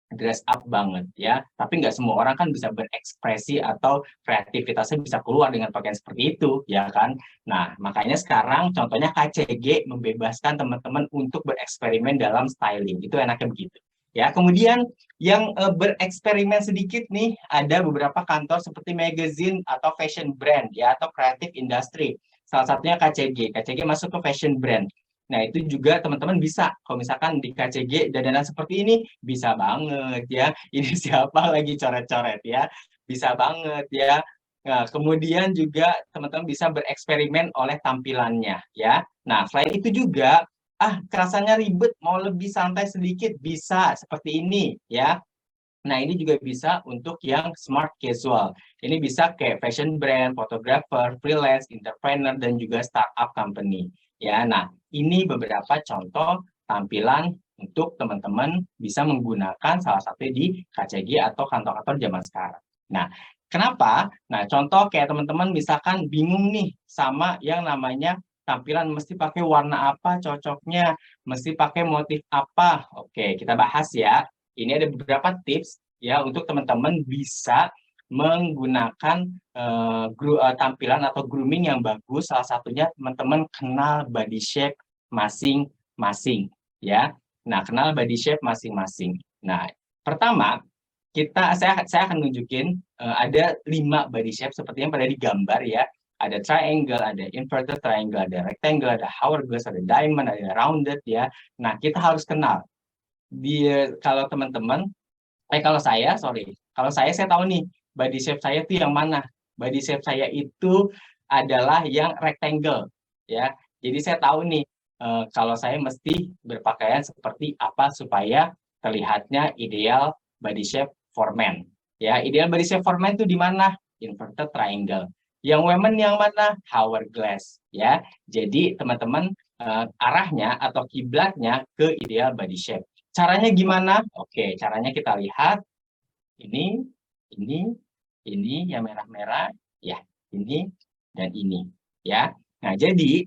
dress up banget ya, tapi nggak semua orang kan bisa berekspresi atau kreativitasnya bisa keluar dengan pakaian seperti itu ya kan. Nah, makanya sekarang contohnya KCG membebaskan teman-teman untuk bereksperimen dalam styling, itu enaknya begitu ya. Kemudian yang bereksperimen sedikit nih, ada beberapa kantor seperti magazine atau fashion brand ya, atau creative industry, salah satunya KCG masuk ke fashion brand. Nah, itu juga teman-teman bisa, kalau misalkan di KCG dandanan seperti ini, bisa banget ya. Ini siapa lagi coret-coret ya, bisa banget ya. Nah, kemudian juga teman-teman bisa bereksperimen oleh tampilannya ya. Nah, selain itu juga, kerasanya ribet, mau lebih santai sedikit, bisa seperti ini ya. Nah, ini juga bisa untuk yang smart casual. Ini bisa kayak fashion brand, photographer, freelance, entrepreneur, dan juga startup company. Ya, nah, ini beberapa contoh tampilan untuk teman-teman bisa menggunakan salah satu di KCG atau kantor-kantor zaman sekarang. Nah, kenapa? Nah, contoh kayak teman-teman misalkan bingung nih sama yang namanya tampilan mesti pakai warna apa cocoknya, mesti pakai motif apa. Oke, kita bahas ya. Ini ada beberapa tips ya untuk teman-teman bisa menggunakan tampilan atau grooming yang bagus. Salah satunya teman-teman kenal body shape masing-masing ya. Nah, kenal body shape masing-masing. Nah, pertama saya akan nunjukin ada 5 body shape seperti yang pada digambar ya. Ada triangle, ada inverted triangle, ada rectangle, ada hourglass, ada diamond, ada rounded ya. Nah, kita harus kenal. Kalau teman-teman, kalau saya tahu nih body shape saya itu yang mana. Body shape saya itu adalah yang rectangle ya. Jadi saya tahu nih kalau saya mesti berpakaian seperti apa supaya terlihatnya ideal body shape for men ya. Ideal body shape for men itu di mana? Inverted triangle. Yang women yang mana? Hourglass ya. Jadi teman-teman arahnya atau kiblatnya ke ideal body shape. Caranya gimana? Oke, caranya kita lihat ini yang merah-merah, ya, ini dan ini, ya. Nah, jadi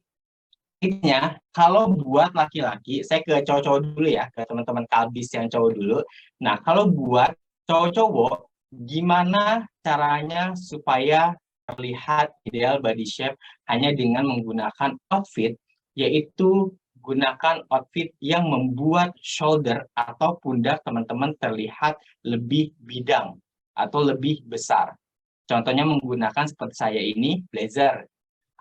intinya kalau buat laki-laki, saya ke cowok-cowok dulu ya, ke teman-teman kalbis yang cowok dulu. Nah, kalau buat cowok-cowok, gimana caranya supaya terlihat ideal body shape hanya dengan menggunakan outfit, yaitu gunakan outfit yang membuat shoulder atau pundak teman-teman terlihat lebih bidang atau lebih besar. Contohnya menggunakan seperti saya ini, blazer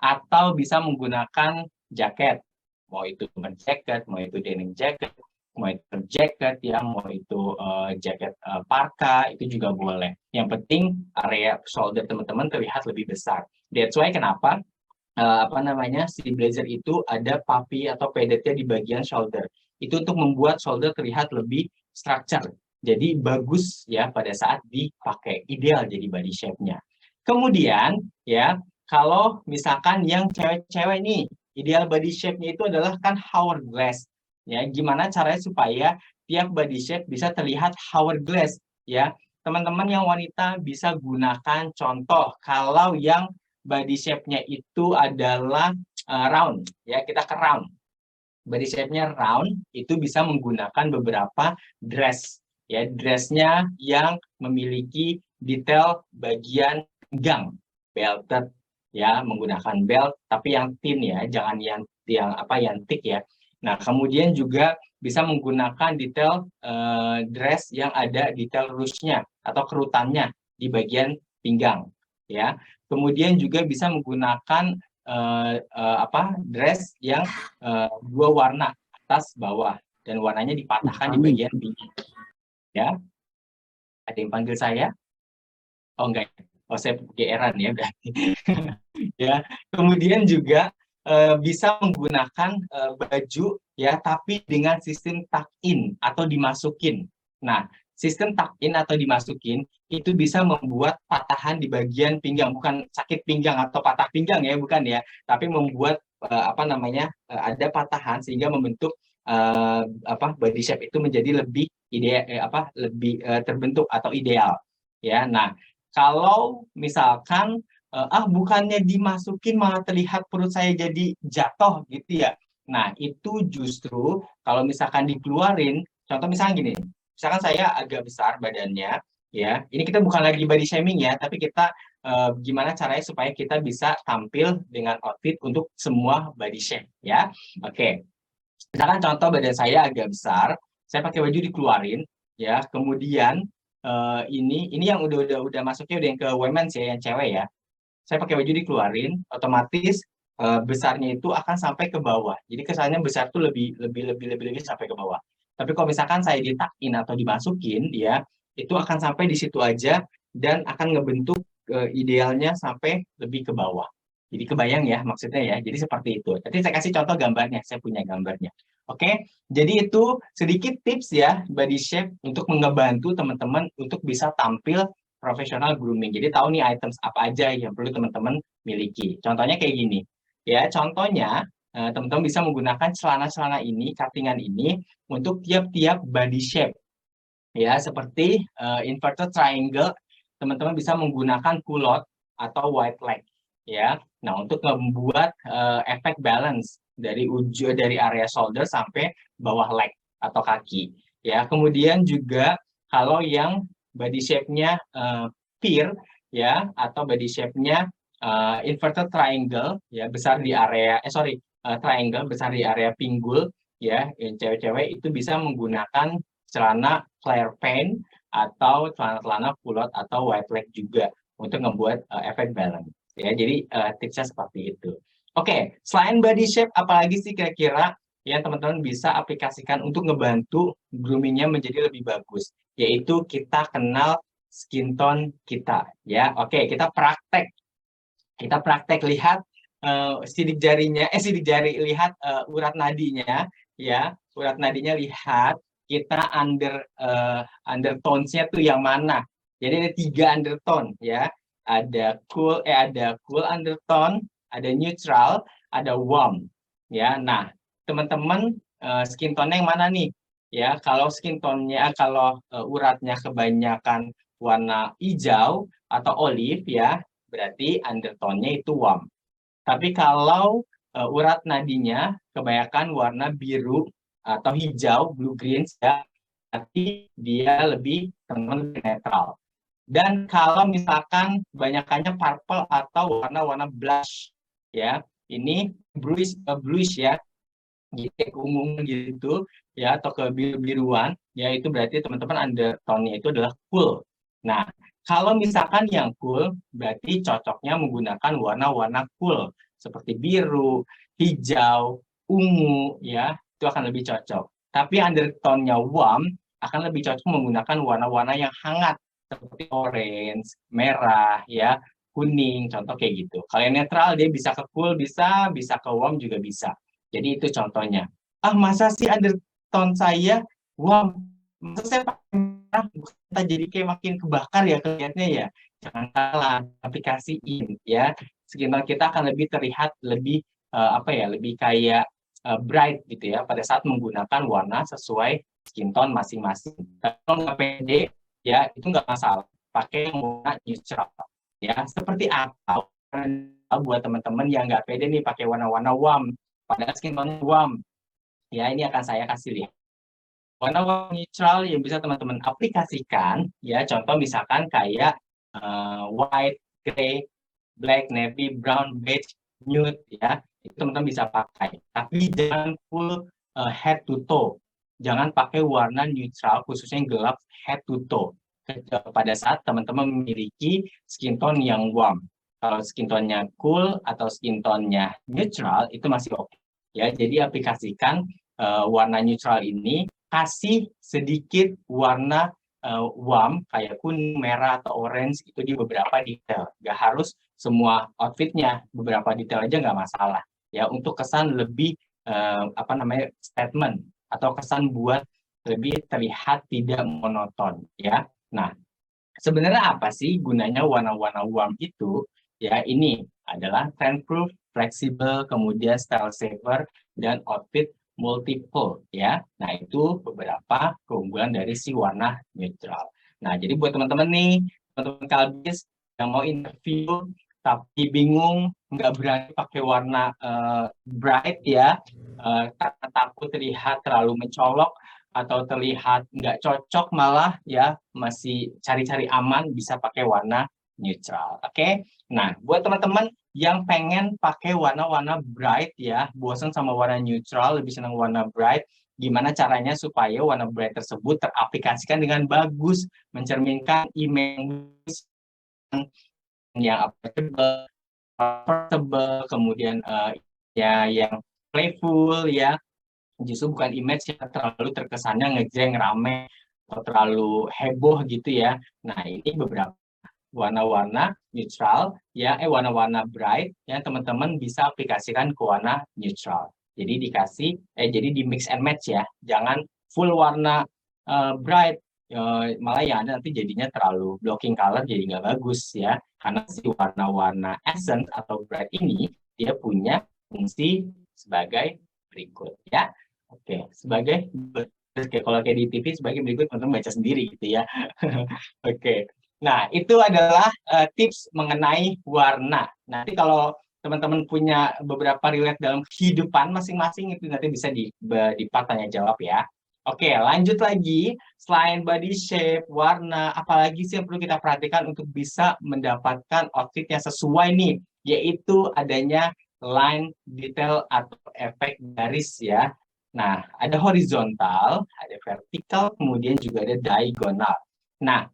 atau bisa menggunakan jaket, mau itu bomber jacket, mau itu denim jacket, mau itu jacket ya, mau itu jaket parka, itu juga boleh. Yang penting area shoulder teman-teman terlihat lebih besar. That's why kenapa si blazer itu ada puffy atau pedetnya di bagian shoulder. Itu untuk membuat shoulder terlihat lebih structure. Jadi bagus ya pada saat dipakai, ideal jadi body shape-nya. Kemudian ya, kalau misalkan yang cewek-cewek nih, ideal body shape-nya itu adalah kan hourglass. Ya, gimana caranya supaya tiap body shape bisa terlihat hourglass ya. Teman-teman yang wanita bisa gunakan contoh kalau yang body shape-nya itu adalah round ya, kita ke round. Body shape-nya round itu bisa menggunakan beberapa dress ya, dressnya yang memiliki detail bagian pinggang, belted ya, menggunakan belt tapi yang thin ya, jangan yang thick ya. Nah, kemudian juga bisa menggunakan detail dress yang ada detail ruchnya atau kerutannya di bagian pinggang ya. Kemudian juga bisa menggunakan dress yang dua warna, atas bawah, dan warnanya dipatahkan di bagian pinggir. Ya, ada yang panggil saya? Oh enggak, oh saya GR-an ya berarti. Ya, kemudian juga bisa menggunakan baju ya, tapi dengan sistem tuck-in atau dimasukin. Nah, sistem tuck-in atau dimasukin itu bisa membuat patahan di bagian pinggang, bukan sakit pinggang atau patah pinggang ya, bukan ya, tapi membuat ada patahan sehingga membentuk body shape itu menjadi lebih ideal, terbentuk atau ideal ya. Nah, kalau misalkan bukannya dimasukin malah terlihat perut saya jadi jatuh gitu ya. Nah, itu justru kalau misalkan dikeluarin, contoh misalnya gini, misalkan saya agak besar badannya, ya. Ini kita bukan lagi body shaming ya, tapi kita gimana caranya supaya kita bisa tampil dengan outfit untuk semua body shape ya. Oke. Misalkan contoh badan saya agak besar, saya pakai baju dikeluarin ya. Kemudian ini yang udah masuknya udah yang ke women's ya, yang cewek ya. Saya pakai baju dikeluarin, otomatis besarnya itu akan sampai ke bawah. Jadi kesannya besar tuh lebih sampai ke bawah. Tapi kalau misalkan saya ditakin atau dimasukin, ya itu akan sampai di situ aja dan akan ngebentuk idealnya sampai lebih ke bawah. Jadi kebayang ya maksudnya ya. Jadi seperti itu. Nanti saya kasih contoh gambarnya. Saya punya gambarnya. Oke. Jadi itu sedikit tips ya body shape untuk ngebantu teman-teman untuk bisa tampil profesional grooming. Jadi tahu nih items apa aja yang perlu teman-teman miliki. Contohnya kayak gini. Ya, contohnya teman-teman bisa menggunakan celana-celana ini, cuttingan ini untuk tiap-tiap body shape. Ya, seperti inverted triangle, teman-teman bisa menggunakan culot atau wide leg. Ya. Nah, untuk membuat efek balance dari area shoulder sampai bawah leg atau kaki. Ya, kemudian juga kalau yang body shape-nya pear ya, atau body shape-nya inverted triangle ya, besar di area triangle besar di area pinggul ya, yang cewek-cewek itu bisa menggunakan celana flare pant atau celana-celana culot atau wide leg juga untuk membuat efek balance ya. Jadi tipsnya seperti itu. Oke, selain body shape apalagi sih kira-kira yang teman-teman bisa aplikasikan untuk ngebantu groomingnya menjadi lebih bagus, yaitu kita kenal skin tone kita ya. Oke, kita praktek lihat sidik jari lihat urat nadinya ya, urat nadinya lihat kita undertones-nya tuh yang mana. Jadi ada 3 undertone ya, ada cool undertone, ada neutral, ada warm ya. Nah, teman-teman skin tone yang mana nih ya? Kalau skin tone-nya, kalau uratnya kebanyakan warna hijau atau olive ya, berarti undertone-nya itu warm. Tapi kalau urat nadinya kebanyakan warna biru atau hijau, blue green ya, berarti dia lebih teman-teman netral. Dan kalau misalkan kebanyakannya purple atau warna-warna blush ya, ini bluish ya, gitu keunguan gitu ya, atau kebiru-biruan ya, itu berarti teman-teman undertone-nya itu adalah cool. Nah, Kalau misalkan yang cool, berarti cocoknya menggunakan warna-warna cool seperti biru, hijau, ungu, ya, itu akan lebih cocok. Tapi undertone-nya warm akan lebih cocok menggunakan warna-warna yang hangat seperti orange, merah, ya, kuning, contoh kayak gitu. Kalau yang netral dia bisa ke cool, bisa ke warm juga bisa. Jadi itu contohnya. Ah, masa sih undertone saya warm? Masa saya pakai merah? Kita jadi kayak makin kebakar ya kelihatannya ya. Jangan salah, aplikasiin ya. Skin tone kita akan lebih terlihat lebih apa ya, lebih kayak bright gitu ya pada saat menggunakan warna sesuai skin tone masing-masing. Kalau nggak pede ya itu nggak masalah. Pakai yang warna neutral ya. Seperti apa? Buat teman-teman yang nggak pede nih pakai warna-warna warm, padahal skin tone warm. Ya ini akan saya kasih lihat. Warna-warna neutral yang bisa teman-teman aplikasikan, ya contoh misalkan kayak white, gray, black, navy, brown, beige, nude, ya itu teman-teman bisa pakai. Tapi jangan full head to toe, jangan pakai warna neutral khususnya yang gelap head to toe. Pada saat teman-teman memiliki skin tone yang warm, kalau skin tone-nya cool atau skin tone-nya neutral itu masih oke. Ya, jadi aplikasikan warna neutral ini, kasih sedikit warna warm kayak kuning, merah atau orange itu di beberapa detail. Nggak harus semua outfitnya, beberapa detail aja nggak masalah. Ya untuk kesan lebih apa namanya statement atau kesan buat lebih terlihat tidak monoton. Ya. Nah sebenarnya apa sih gunanya warna-warna warm itu? Ya ini adalah trend proof, fleksibel, kemudian style saver dan outfit multiple ya. Nah, itu beberapa keunggulan dari si warna neutral. Nah, jadi buat teman-teman nih, teman-teman Kalbis yang mau interview tapi bingung, nggak berani pakai warna bright ya, karena takut terlihat terlalu mencolok atau terlihat nggak cocok malah ya masih cari-cari aman bisa pakai warna neutral. Oke. Nah, buat teman-teman yang pengen pakai warna-warna bright ya, bosan sama warna neutral, lebih senang warna bright, gimana caranya supaya warna bright tersebut teraplikasikan dengan bagus, mencerminkan image yang approachable, kemudian ya yang playful ya, justru bukan image yang terlalu terkesannya ngejreng, rame, atau terlalu heboh gitu ya. Nah, ini beberapa warna-warna neutral ya warna-warna bright yang teman-teman bisa aplikasikan ke warna neutral. Jadi jadi di mix and match ya. Jangan full warna bright malah yang ada nanti jadinya terlalu blocking color jadi nggak bagus ya. Karena si warna-warna accent atau bright ini dia punya fungsi sebagai berikut ya. Oke, sebagai kalau kayak di TV sebagai berikut teman-teman baca sendiri gitu ya. Oke. Nah, itu adalah tips mengenai warna. Nanti kalau teman-teman punya beberapa relate dalam kehidupan masing-masing, itu nanti bisa di part tanya jawab ya. Oke, lanjut lagi. Selain body shape, warna, apalagi sih yang perlu kita perhatikan untuk bisa mendapatkan outfit yang sesuai nih, yaitu adanya line, detail, atau efek garis ya. Nah, ada horizontal, ada vertikal, kemudian juga ada diagonal. Nah,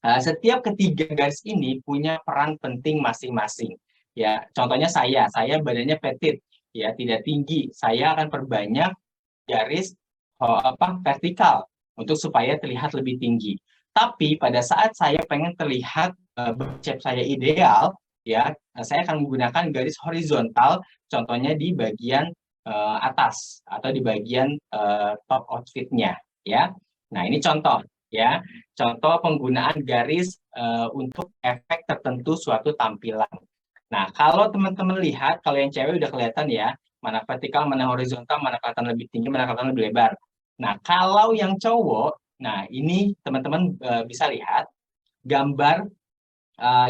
setiap ketiga garis ini punya peran penting masing-masing. Ya, contohnya saya badannya petit, ya tidak tinggi. Saya akan perbanyak garis vertikal untuk supaya terlihat lebih tinggi. Tapi pada saat saya pengen terlihat shape saya ideal, ya saya akan menggunakan garis horizontal. Contohnya di bagian atas atau di bagian top outfitnya, ya. Nah ini contoh. Ya, contoh penggunaan garis untuk efek tertentu suatu tampilan. Nah, kalau teman-teman lihat, kalau yang cewek udah kelihatan ya, mana vertikal, mana horizontal, mana kelihatan lebih tinggi, mana kelihatan lebih lebar. Nah, kalau yang cowok, nah ini teman-teman bisa lihat gambar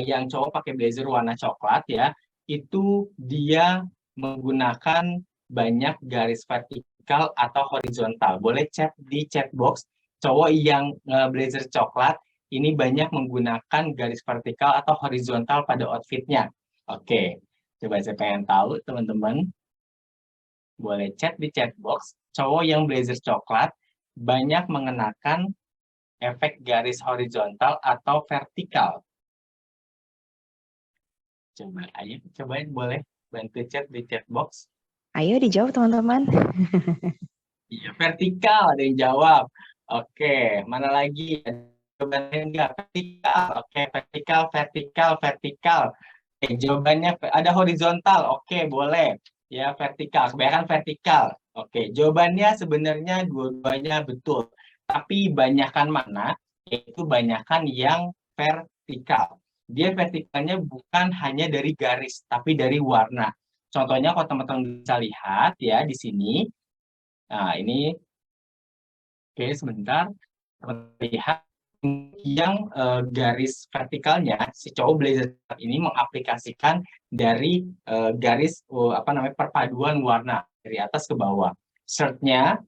yang cowok pakai blazer warna coklat ya, itu dia menggunakan banyak garis vertikal atau horizontal. Boleh chat di chat box cowok yang blazer coklat ini banyak menggunakan garis vertikal atau horizontal pada outfitnya. Oke, coba saya pengen tahu teman-teman. Boleh chat di chat box. Cowok yang blazer coklat banyak mengenakan efek garis horizontal atau vertikal? Coba, ayo, cobain boleh bantu chat di chat box. Ayo dijawab teman-teman. Iya, vertikal ada yang jawab. Oke, mana lagi? Ada jawabannya enggak? Vertikal. Oke, vertikal, vertikal, vertikal. Jawabannya ada horizontal. Oke, boleh. Ya, vertikal. Kebanyakan vertikal. Oke, jawabannya sebenarnya dua-duanya betul. Tapi banyakan mana? Yaitu banyakan yang vertikal. Dia vertikalnya bukan hanya dari garis, tapi dari warna. Contohnya kalau teman-teman bisa lihat ya di sini. Nah, ini oke sebentar. Teman-teman lihat yang garis vertikalnya si cowok blazer ini mengaplikasikan dari garis perpaduan warna dari atas ke bawah. Shirtnya,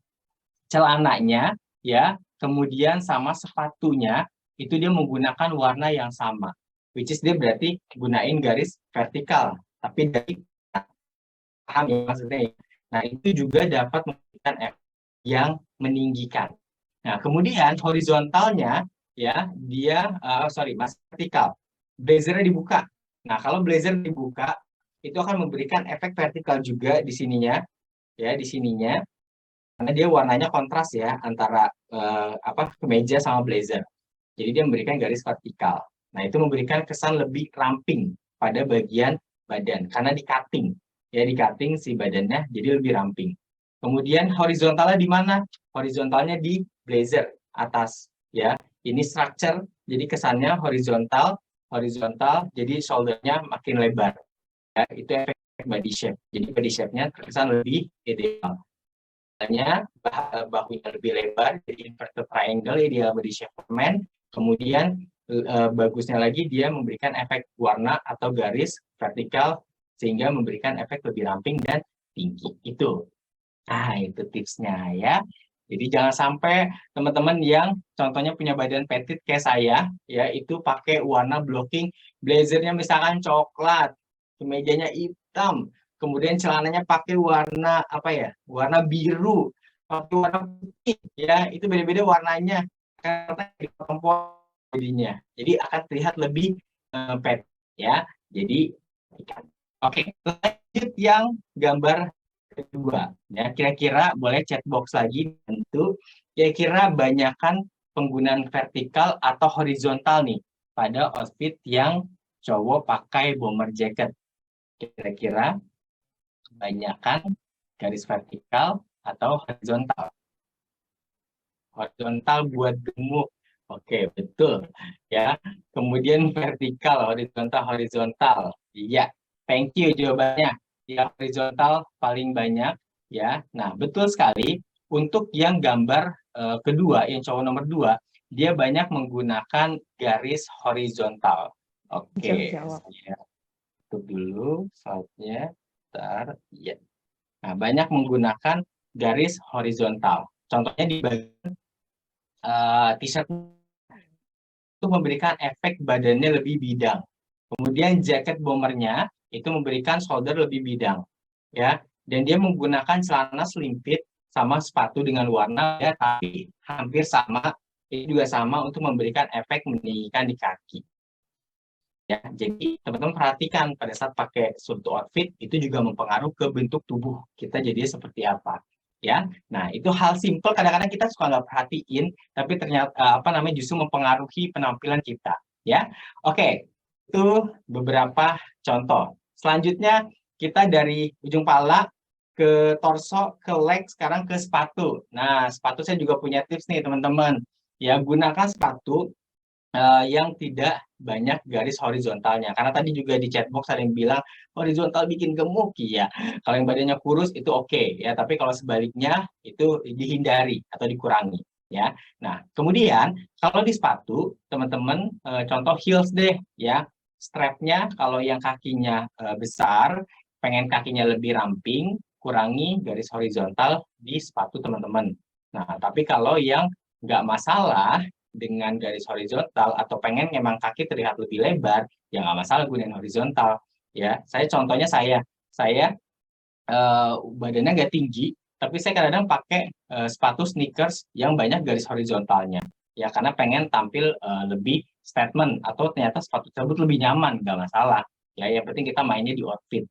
celananya, ya, kemudian sama sepatunya itu dia menggunakan warna yang sama, which is dia berarti gunain garis vertikal, tapi dari paham ya maksudnya. Nah itu juga dapat memberikan efek yang meninggikan. Nah, kemudian horizontalnya ya dia masih vertikal. Blazernya dibuka. Nah, kalau blazer dibuka itu akan memberikan efek vertikal juga di sininya ya, di sininya. Karena dia warnanya kontras ya antara kemeja sama blazer. Jadi dia memberikan garis vertikal. Nah, itu memberikan kesan lebih ramping pada bagian badan karena di-cutting. Ya, di-cutting si badannya jadi lebih ramping. Kemudian horizontalnya di mana? Horizontalnya di blazer atas ya. Ini structure jadi kesannya horizontal, jadi shoulder-nya makin lebar. Ya, itu efek body shape. Jadi body shape-nya terkesan lebih ideal. Misalnya bahunya lebih lebar, jadi inverted triangle ideal body shape for men. Kemudian bagusnya lagi dia memberikan efek warna atau garis vertikal sehingga memberikan efek lebih ramping dan tinggi. Itu. Nah, itu tipsnya ya. Jadi jangan sampai teman-teman yang contohnya punya badan petit kayak saya, ya itu pakai warna blocking, blazernya misalkan coklat, kemejanya hitam, kemudian celananya pakai warna warna biru, pakai warna putih, ya itu beda-beda warnanya karena perempuan jadinya. Jadi akan terlihat lebih petit, ya. Jadi, oke, lanjut yang gambar kedua ya, kira-kira boleh chat box lagi tentu, kira-kira banyakkan penggunaan vertikal atau horizontal nih pada outfit yang cowok pakai bomber jacket, kira-kira banyakkan garis vertikal atau horizontal. Horizontal buat gemuk, oke betul ya. Kemudian vertikal, horizontal, iya, thank you jawabannya. Yang horizontal paling banyak ya. Nah, betul sekali. Untuk yang gambar kedua, yang cowok nomor 2, dia banyak menggunakan garis horizontal. Oke, saya tutup dulu slide-nya. Bentar, ya. Nah, banyak menggunakan garis horizontal. Contohnya di bagian t-shirt itu memberikan efek badannya lebih bidang. Kemudian jaket bombernya itu memberikan shoulder lebih bidang, ya. Dan dia menggunakan celana selimpit sama sepatu dengan warna, ya, tapi hampir sama. Ini juga sama untuk memberikan efek meninggikan di kaki. Ya, jadi teman-teman perhatikan pada saat pakai suatu outfit itu juga mempengaruhi ke bentuk tubuh kita jadi seperti apa. Ya, nah itu hal simpel kadang-kadang kita suka nggak perhatiin, tapi ternyata justru mempengaruhi penampilan kita. Ya, oke. Itu beberapa contoh. Selanjutnya kita dari ujung pala ke torso, ke leg, sekarang ke sepatu. Nah, sepatu saya juga punya tips nih teman-teman. Ya, gunakan sepatu yang tidak banyak garis horizontalnya. Karena tadi juga di chatbox ada yang bilang horizontal bikin gemuk, ya. Kalau yang badannya kurus itu oke, ya. Tapi kalau sebaliknya itu dihindari atau dikurangi. Ya, nah kemudian kalau di sepatu teman-teman contoh heels deh, ya. Strapnya kalau yang kakinya besar, pengen kakinya lebih ramping, kurangi garis horizontal di sepatu teman-teman. Nah, tapi kalau yang nggak masalah dengan garis horizontal atau pengen memang kaki terlihat lebih lebar, ya nggak masalah gunain horizontal. Ya, contohnya saya badannya nggak tinggi, tapi saya kadang-kadang pakai sepatu sneakers yang banyak garis horizontalnya. ya karena pengen tampil lebih statement atau ternyata sepatu tersebut lebih nyaman, nggak masalah. Ya, yang penting kita mainnya di outfit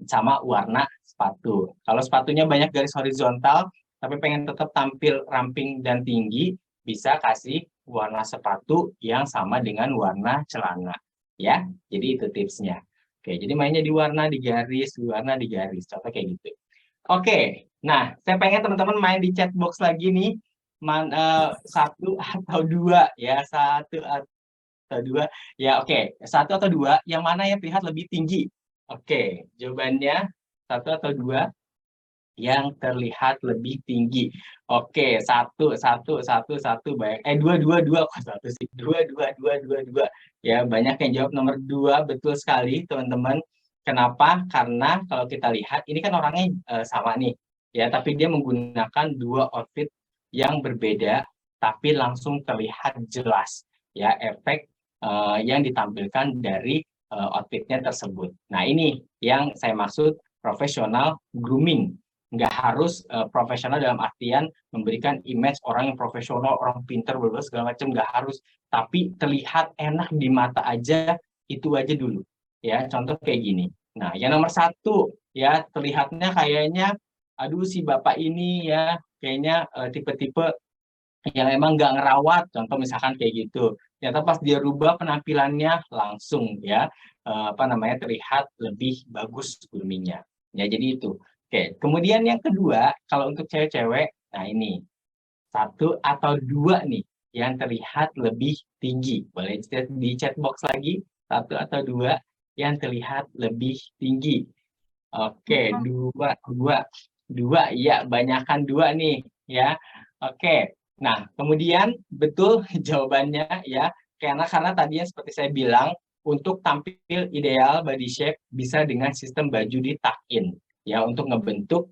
sama warna sepatu. Kalau sepatunya banyak garis horizontal, tapi pengen tetap tampil ramping dan tinggi, bisa kasih warna sepatu yang sama dengan warna celana. Ya, jadi itu tipsnya. Oke, jadi mainnya di warna, di garis, di warna, di garis. Contoh kayak gitu. Oke, nah saya pengen teman-teman main di chat box lagi nih. Satu atau dua ya, satu atau dua. Ya, oke. Satu atau dua, yang mana yang terlihat lebih tinggi? Oke, jawabannya satu atau dua yang terlihat lebih tinggi. Oke, satu, banyak. Dua, kok satu sih? Dua. Ya, banyak yang jawab nomor dua, betul sekali, teman-teman. Kenapa? Karena kalau kita lihat, ini kan orangnya sama nih, ya, tapi dia menggunakan dua outfit yang berbeda, tapi langsung terlihat jelas, ya, efek yang ditampilkan dari outfitnya tersebut. Nah, ini yang saya maksud profesional grooming. Nggak harus profesional dalam artian memberikan image orang yang profesional, orang pinter, segala macam, nggak harus. Tapi terlihat enak di mata aja, itu aja dulu. Ya, contoh kayak gini. Nah, yang nomor satu, ya, terlihatnya kayaknya, aduh si bapak ini ya, kayaknya tipe-tipe yang emang nggak ngerawat, contoh misalkan kayak gitu. Ternyata pas dia rubah penampilannya langsung ya, terlihat lebih bagus groomingnya. Ya, jadi itu. Oke, kemudian yang kedua, kalau untuk cewek-cewek, nah ini satu atau dua nih yang terlihat lebih tinggi. Boleh di chat box lagi, satu atau dua yang terlihat lebih tinggi. Oke, dua, ya, banyakkan dua nih, ya. Oke, nah kemudian betul jawabannya ya, karena tadinya seperti saya bilang, untuk tampil ideal body shape bisa dengan sistem baju di tuck-in, ya, untuk ngebentuk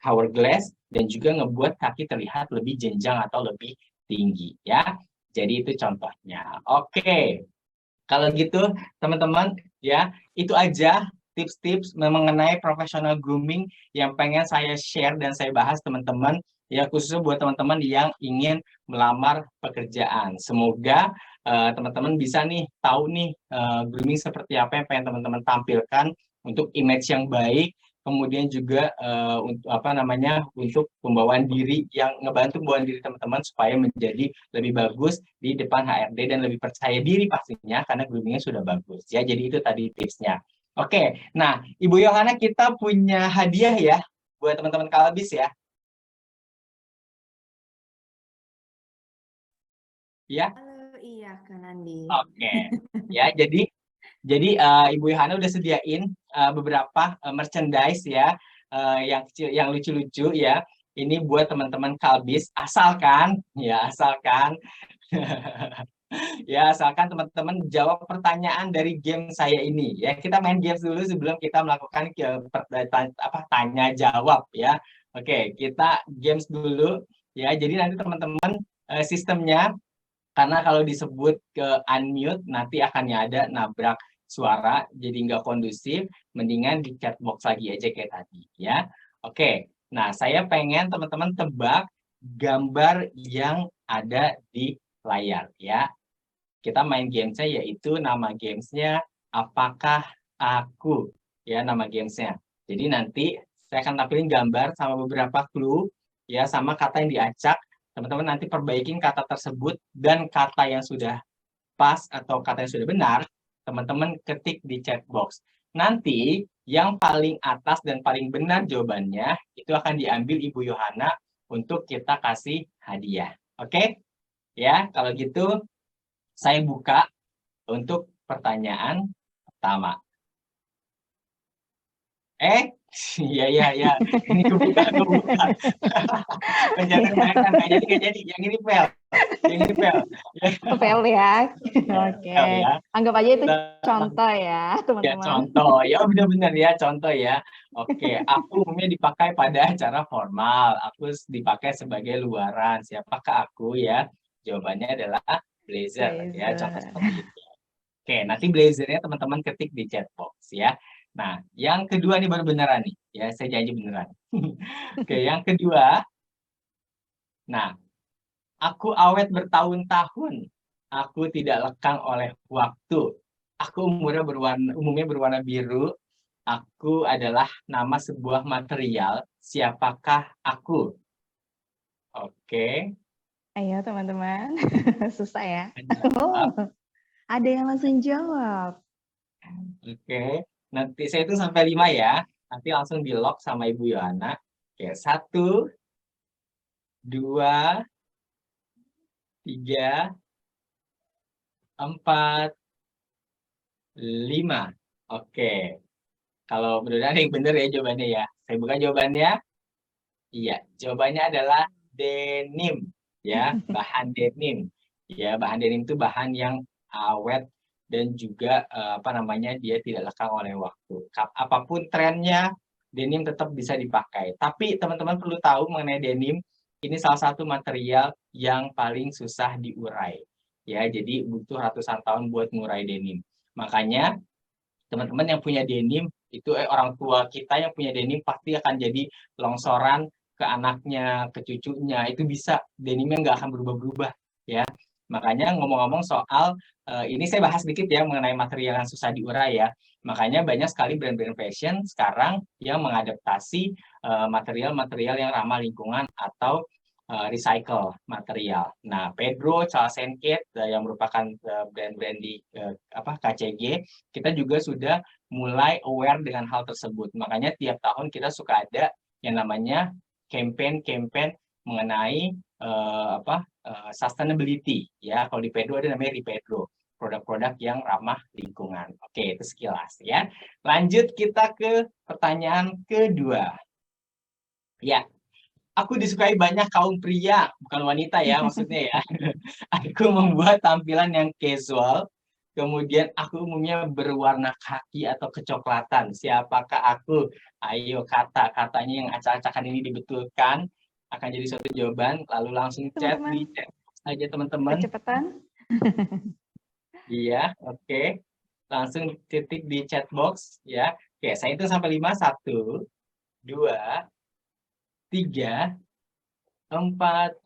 hourglass dan juga ngebuat kaki terlihat lebih jenjang atau lebih tinggi, ya. Jadi itu contohnya. Oke, kalau gitu teman-teman, ya, itu aja tips-tips mengenai professional grooming yang pengen saya share dan saya bahas teman-teman, ya, khususnya buat teman-teman yang ingin melamar pekerjaan. Semoga teman-teman bisa nih tahu nih grooming seperti apa yang pengen teman-teman tampilkan untuk image yang baik, kemudian juga untuk pembawaan diri, yang ngebantu pembawaan diri teman-teman supaya menjadi lebih bagus di depan HRD dan lebih percaya diri pastinya karena groomingnya sudah bagus, ya. Jadi itu tadi tipsnya. Oke, nah Ibu Yohana, kita punya hadiah ya buat teman-teman Kalbis ya. Ya. Halo, iya Kak Nandi. Oke, ya, jadi Ibu Yohana udah sediain beberapa merchandise ya, yang kecil, yang lucu-lucu ya. Ini buat teman-teman Kalbis, asalkan ya, asalkan teman-teman jawab pertanyaan dari game saya ini. Ya, kita main games dulu sebelum kita melakukan tanya jawab ya. Oke, kita games dulu ya. Jadi nanti teman-teman sistemnya, karena kalau disebut ke unmute nanti akan ada nabrak suara, jadi nggak kondusif, mendingan di chat box lagi aja kayak tadi ya. Oke, nah saya pengen teman-teman tebak gambar yang ada di layar ya. Kita main gamesnya, yaitu nama gamesnya Apakah Aku, ya, nama gamesnya. Jadi nanti saya akan tampilin gambar sama beberapa clue ya, sama kata yang diacak. Teman-teman nanti perbaikin kata tersebut, dan kata yang sudah pas atau kata yang sudah benar, teman-teman ketik di chat box. Nanti yang paling atas dan paling benar jawabannya itu akan diambil Ibu Yohana untuk kita kasih hadiah. Oke? Ya, kalau gitu saya buka untuk pertanyaan pertama. Iya. Ini kebuka. Nggak jadi. Yang ini fail. Fail ya. Oke. Ya. Anggap aja itu contoh ya, teman-teman. Ya, contoh. Ya, benar-benar ya, contoh ya. Oke, aku umumnya dipakai pada acara formal. Aku dipakai sebagai luaran. Siapakah aku ya? Jawabannya adalah blazer. Ya, contoh seperti itu. Oke, nanti blazernya teman-teman ketik di chat box ya. Nah, yang kedua nih baru beneran nih. Ya, saya janji beneran. Oke, yang kedua. Nah, Aku awet bertahun-tahun. Aku tidak lekang oleh waktu. Aku umumnya berwarna biru. Aku adalah nama sebuah material. Siapakah aku? Oke. Ayo teman-teman, susah ya. Ada Oh, jawab. ada yang langsung jawab. Oke. Nanti saya itu sampai 5 ya. Nanti langsung di lock sama Ibu Yohana. Oke, 1, 2, 3, 4, 5. Oke. Kalau mudah-mudahan yang benar ya jawabannya ya. Saya buka jawabannya. Iya, jawabannya adalah denim. Ya, bahan denim. Ya, bahan denim itu bahan yang awet dan juga apa namanya, dia tidak lekang oleh waktu. Apapun trennya, denim tetap bisa dipakai. Tapi teman-teman perlu tahu mengenai denim, ini salah satu material yang paling susah diurai. Ya, jadi butuh ratusan tahun buat mengurai denim. Makanya teman-teman yang punya denim itu orang tua kita yang punya denim pasti akan jadi longsoran ke anaknya, ke cucunya, itu bisa denimnya nggak akan berubah-berubah ya. Makanya ngomong-ngomong soal ini saya bahas sedikit ya mengenai material yang susah diurai ya. Makanya banyak sekali brand-brand fashion sekarang yang mengadaptasi material-material yang ramah lingkungan atau recycle material. Nah, Pedro, Charles & Kate yang merupakan brand-brand di KCG, kita juga sudah mulai aware dengan hal tersebut. Makanya tiap tahun kita suka ada yang namanya campaign mengenai sustainability ya. Kalau di Pedro ada namanya Repedro, produk-produk yang ramah lingkungan. Oke, itu sekilas ya. Lanjut kita ke pertanyaan kedua. Ya, aku disukai banyak kaum pria, bukan wanita ya maksudnya ya. Aku membuat tampilan yang casual, kemudian aku umumnya berwarna kaki atau kecoklatan. Siapakah aku? Ayo kata-katanya yang acak-acakan ini dibetulkan, akan jadi suatu jawaban, lalu langsung chat Teman-teman, di chat aja teman-teman. kecepatan. Iya, oke. Langsung titik di chat box ya. Oke, saya itu sampai 5, 1, 2, 3, 4,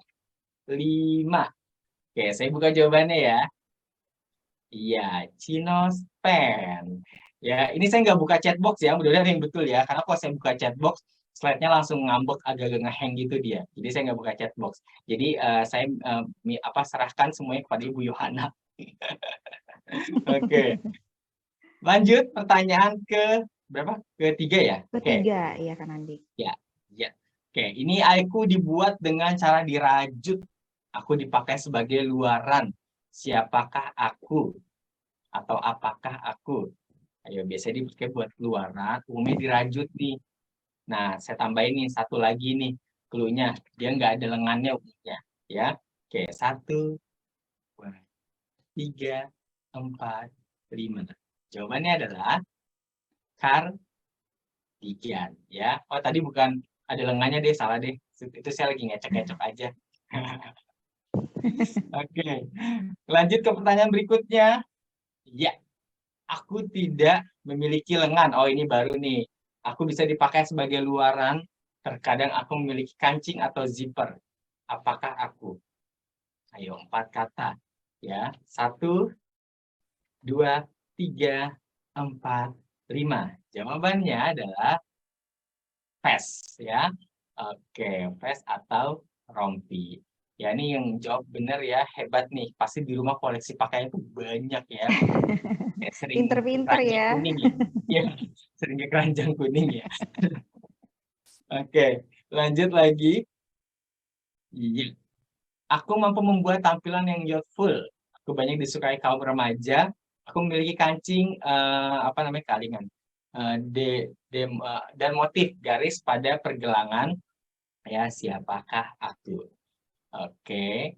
5. Oke, saya buka jawabannya ya. Iya, Cinospen. Ya, ini saya nggak buka chatbox ya, mudah-mudahan yang betul ya. Karena kalau saya buka chatbox, slide-nya langsung ngambek, agak-agak ngehang gitu dia. Jadi saya nggak buka chatbox. Jadi saya serahkan semuanya kepada Ibu Yohana. Oke, lanjut pertanyaan ke berapa? Ketiga ya? Oke. Ketiga, iya kan Andi. Ya, ya. Oke, ini aku dibuat dengan cara dirajut. Aku dipakai sebagai luaran. Siapakah aku? Atau apakah aku? Ayo, biasanya dipakai buat luaran, umumnya dirajut nih. Nah, saya tambahin nih satu lagi nih clue-nya. Dia nggak ada lengannya umumnya. Ya, oke. 1, 2, 3, 4, 5. Jawabannya adalah cardigan. Ya, oh tadi bukan ada lengannya deh, salah deh. Itu saya lagi ngecek-ngecek aja. Oke, lanjut ke pertanyaan berikutnya. Ya, aku tidak memiliki lengan. Oh, ini baru nih. Aku bisa dipakai sebagai luaran. Terkadang aku memiliki kancing atau zipper. Apakah aku? Ayo, 4 kata. Ya, 1, 2, 3, 4, 5. Jawabannya adalah vest ya. Oke, vest atau rompi. Ya, ini yang jawab benar ya, hebat nih. Pasti di rumah koleksi pakaian itu banyak ya. Sering Pinter-pinter keranjang ya. kuning ya. Ya, sering ke keranjang kuning ya. Oke, lanjut lagi. Iya. Aku mampu membuat tampilan yang youthful. Aku banyak disukai kaum remaja. Aku memiliki kancing kalingan. Dan motif garis pada pergelangan. Ya, siapakah aku? Oke.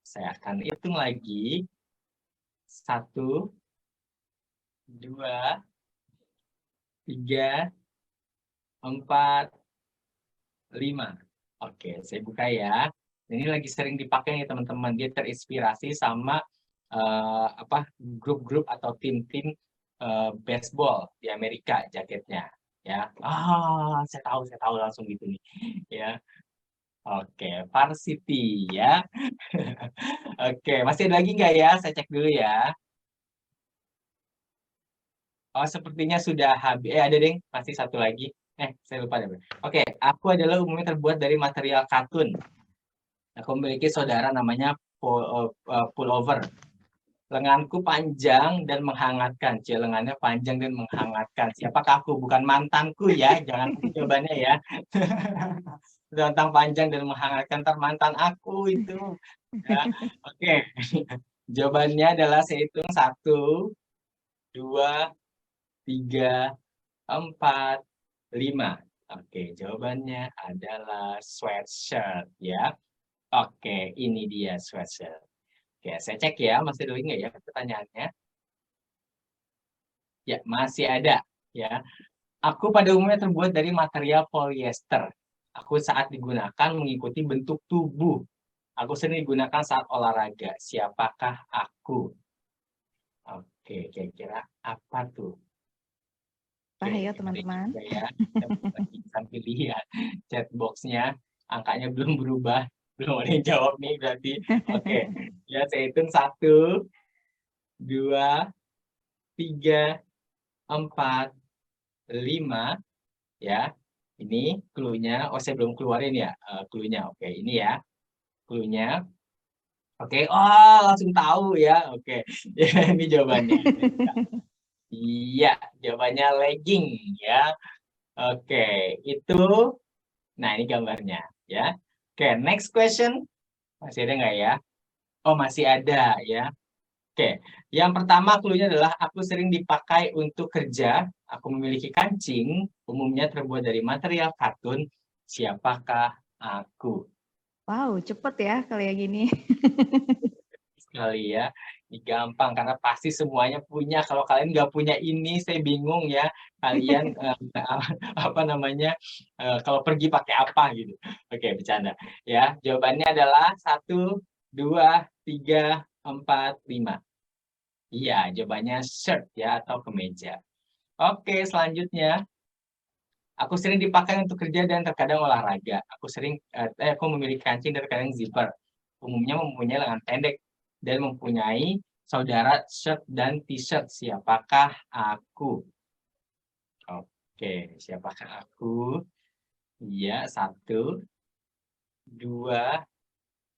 Saya akan hitung lagi. 1, 2, 3, 4, 5. Oke, saya buka ya. Ini lagi sering dipakai nih teman-teman. Dia terinspirasi sama grup-grup atau tim-tim baseball di Amerika jaketnya. Ya, saya tahu langsung gitu nih. Ya, Oke, varsity ya. Oke, masih ada lagi nggak ya? Saya cek dulu ya. Oh, sepertinya sudah habis. Ada deh, masih satu lagi. Saya lupa deh. Oke, aku adalah umumnya terbuat dari material katun. Aku memiliki saudara namanya pullover. Lenganku panjang dan menghangatkan. Lengannya panjang dan menghangatkan. Siapakah aku? Bukan mantanku ya. Jangan jawabannya ya. Tentang panjang dan menghangatkan, ntar mantan aku itu. Ya. Oke. Jawabannya adalah saya hitung 1, 2, 3, 4, 5. Oke, jawabannya adalah sweatshirt ya. Oke, ini dia sweatshirt. Oke, saya cek ya, masih ada lagi nggak ya pertanyaannya? Ya, masih ada ya. Aku pada umumnya terbuat dari material polyester. Aku saat digunakan mengikuti bentuk tubuh. Aku sering digunakan saat olahraga. Siapakah aku? Oke, kira-kira apa tuh? Oke, Ayo teman-teman. ya, sambil lihat chat box-nya, angkanya belum berubah, belum ada yang jawab nih berarti. Oke, ya saya hitung 1, 2, 3, 4, 5, ya. Ini clue-nya. Oh, saya belum keluarin ya clue-nya. Oke, ini ya clue-nya. Oke, oh langsung tahu ya. Oke, ya, ini jawabannya. Iya, jawabannya legging ya. Oke, itu. Nah, ini gambarnya ya. Oke, next question. Masih ada nggak ya? Oh, masih ada ya. Oke, yang pertama clue-nya adalah aku sering dipakai untuk kerja. Aku memiliki kancing, umumnya terbuat dari material katun. Siapakah aku? Wow, cepet ya kalau yang gini. Sekali ya, ini gampang karena pasti semuanya punya. Kalau kalian nggak punya ini, saya bingung ya. Kalian apa namanya? Kalau pergi pakai apa gitu? Oke, bercanda. Ya, jawabannya adalah 1, 2, 3, 4, 5. Iya, jawabannya shirt ya atau kemeja. Oke, selanjutnya. Aku sering dipakai untuk kerja dan terkadang olahraga. Aku memiliki kancing dan terkadang zipper. Umumnya mempunyai lengan pendek dan mempunyai saudara shirt dan t-shirt. Siapakah aku? Oke, siapakah aku? Iya, 1, 2,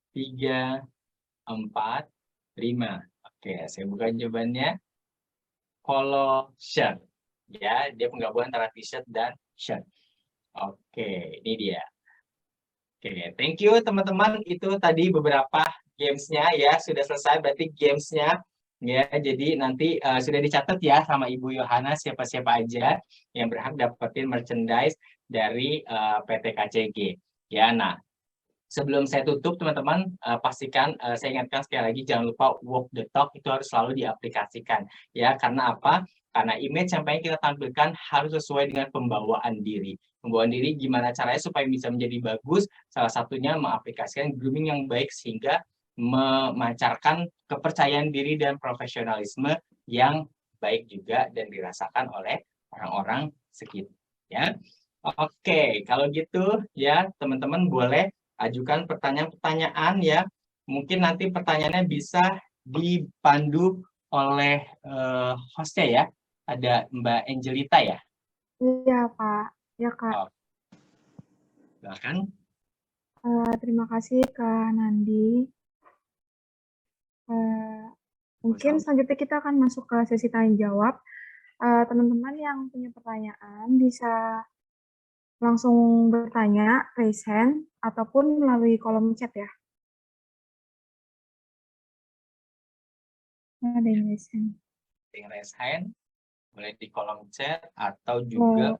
3, 4, 5. Oke, saya buka jawabannya. Polo shirt. Ya, dia penggabungan antara t-shirt dan shirt. Oke, ini dia. Oke, thank you teman-teman. Itu tadi beberapa gamesnya ya. Sudah selesai berarti gamesnya. Ya, jadi nanti sudah dicatat ya sama Ibu Yohana siapa-siapa aja yang berhak dapetin merchandise dari PT KCG. Ya, nah sebelum saya tutup teman-teman, pastikan saya ingatkan sekali lagi jangan lupa walk the talk itu harus selalu diaplikasikan ya. Karena apa? Karena image yang pengen kita tampilkan harus sesuai dengan pembawaan diri. Pembawaan diri gimana caranya supaya bisa menjadi bagus? Salah satunya mengaplikasikan grooming yang baik sehingga memancarkan kepercayaan diri dan profesionalisme yang baik juga dan dirasakan oleh orang-orang sekitar ya. Oke, kalau gitu ya teman-teman boleh ajukan pertanyaan-pertanyaan ya. Mungkin nanti pertanyaannya bisa dipandu oleh hostnya ya. Ada Mbak Angelita ya. Iya, Pak. Ya, Kak. Oh, silakan. Terima kasih, Kak Nandi. Mungkin selanjutnya kita akan masuk ke sesi tanya jawab. Teman-teman yang punya pertanyaan bisa langsung bertanya, raise hand, ataupun melalui kolom chat ya. Ada yang raise hand. Raise hand, boleh di kolom chat atau juga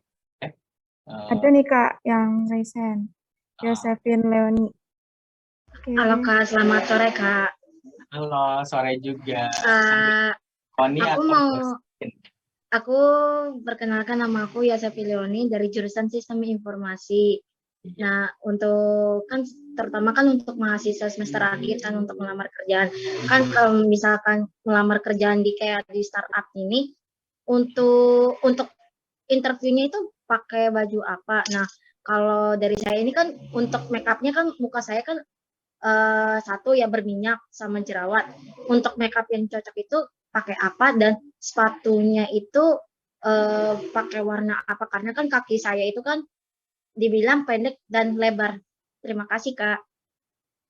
ada nih Kak yang raise hand. Josephine Leoni. Halo Kak, selamat sore Kak. Halo, sore juga. Aku perkenalkan nama aku Josephine Leoni dari jurusan Sistem Informasi. Nah, terutama untuk mahasiswa semester akhir kan untuk melamar kerjaan. Kan kalau misalkan melamar kerjaan di startup ini untuk interviewnya itu pakai baju apa? Nah, kalau dari saya ini kan untuk make upnya kan muka saya kan satu ya berminyak sama jerawat. Untuk make up yang cocok itu pakai apa dan sepatunya itu pakai warna apa? Karena kan kaki saya itu kan dibilang pendek dan lebar. Terima kasih, Kak.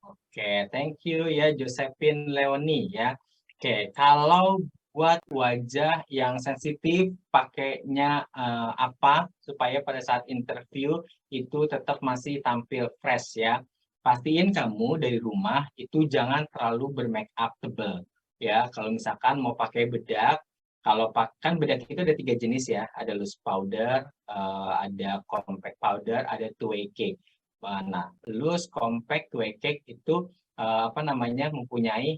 Oke, thank you ya Josephine Leoni ya. Oke, kalau buat wajah yang sensitif pakainya apa supaya pada saat interview itu tetap masih tampil fresh ya. Pastiin kamu dari rumah itu jangan terlalu bermake up tebal ya. Kalau misalkan mau pakai bedak, kalau kan bedak itu ada 3 jenis ya, ada loose powder, ada compact powder, ada two-way cake. Nah, loose, compact, two-way cake itu mempunyai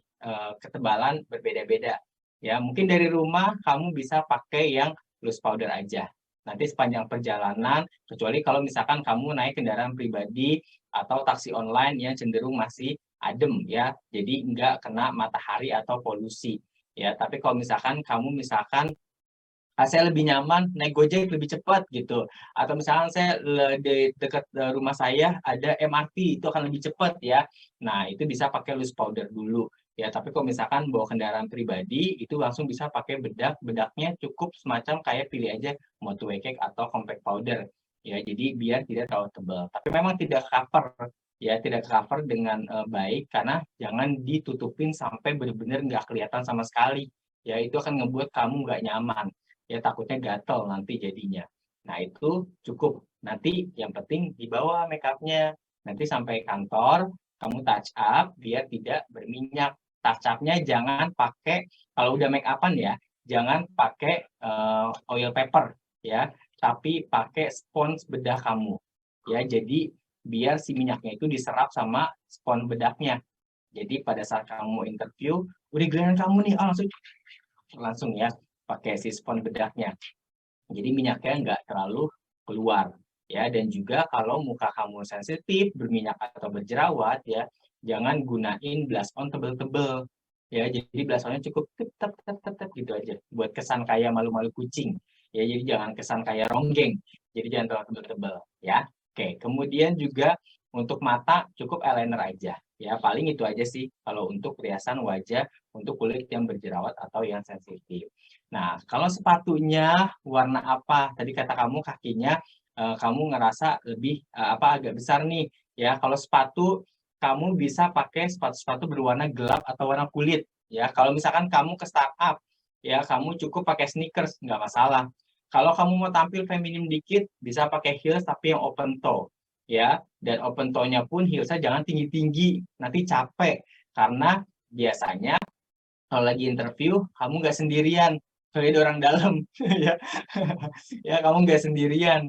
ketebalan berbeda-beda. Ya, mungkin dari rumah kamu bisa pakai yang loose powder aja. Nanti sepanjang perjalanan, kecuali kalau misalkan kamu naik kendaraan pribadi atau taksi online yang cenderung masih adem ya, jadi nggak kena matahari atau polusi. Ya, tapi kalau misalkan kamu saya lebih nyaman naik Gojek lebih cepat gitu, atau misalkan saya di dekat rumah saya ada MRT itu akan lebih cepat ya. Nah, itu bisa pakai loose powder dulu ya. Tapi kalau misalkan bawa kendaraan pribadi itu langsung bisa pakai bedaknya cukup semacam kayak pilih aja mau two-way cake atau compact powder ya. Jadi biar tidak terlalu tebal. Tapi memang tidak cover ya, tidak cover dengan baik karena jangan ditutupin sampai benar-benar nggak kelihatan sama sekali ya. Itu akan ngebuat kamu nggak nyaman ya, takutnya gatel nanti jadinya. Nah, itu cukup. Nanti yang penting dibawa make up-nya. Nanti sampai kantor, kamu touch up biar tidak berminyak. Touch up-nya jangan pakai, kalau udah make up-an ya, jangan pakai oil paper ya, tapi pakai spons bedah kamu. Ya, jadi biar si minyaknya itu diserap sama spons bedaknya. Jadi pada saat kamu interview, udah giliran kamu nih, langsung ya pakai si spons bedaknya. Jadi minyaknya nggak terlalu keluar ya. Dan juga kalau muka kamu sensitif, berminyak atau berjerawat ya, jangan gunain blush on tebel-tebel ya. Jadi blush onnya cukup tetap gitu aja buat kesan kayak malu-malu kucing ya. Jadi jangan kesan kayak ronggeng. Jadi jangan terlalu tebel-tebel ya. Oke, kemudian juga untuk mata cukup eyeliner aja ya. Paling itu aja sih kalau untuk riasan wajah untuk kulit yang berjerawat atau yang sensitif. Nah, kalau sepatunya warna apa? Tadi kata kamu kakinya kamu ngerasa lebih agak besar nih ya. Kalau sepatu kamu bisa pakai sepatu berwarna gelap atau warna kulit ya. Kalau misalkan kamu ke startup ya, kamu cukup pakai sneakers nggak masalah. Kalau kamu mau tampil feminim dikit bisa pakai heels tapi yang open toe ya. Dan open toe-nya pun heelsnya jangan tinggi-tinggi, nanti capek karena biasanya kalau lagi interview kamu nggak sendirian, kayak ada orang dalam ya. Ya, kamu nggak sendirian.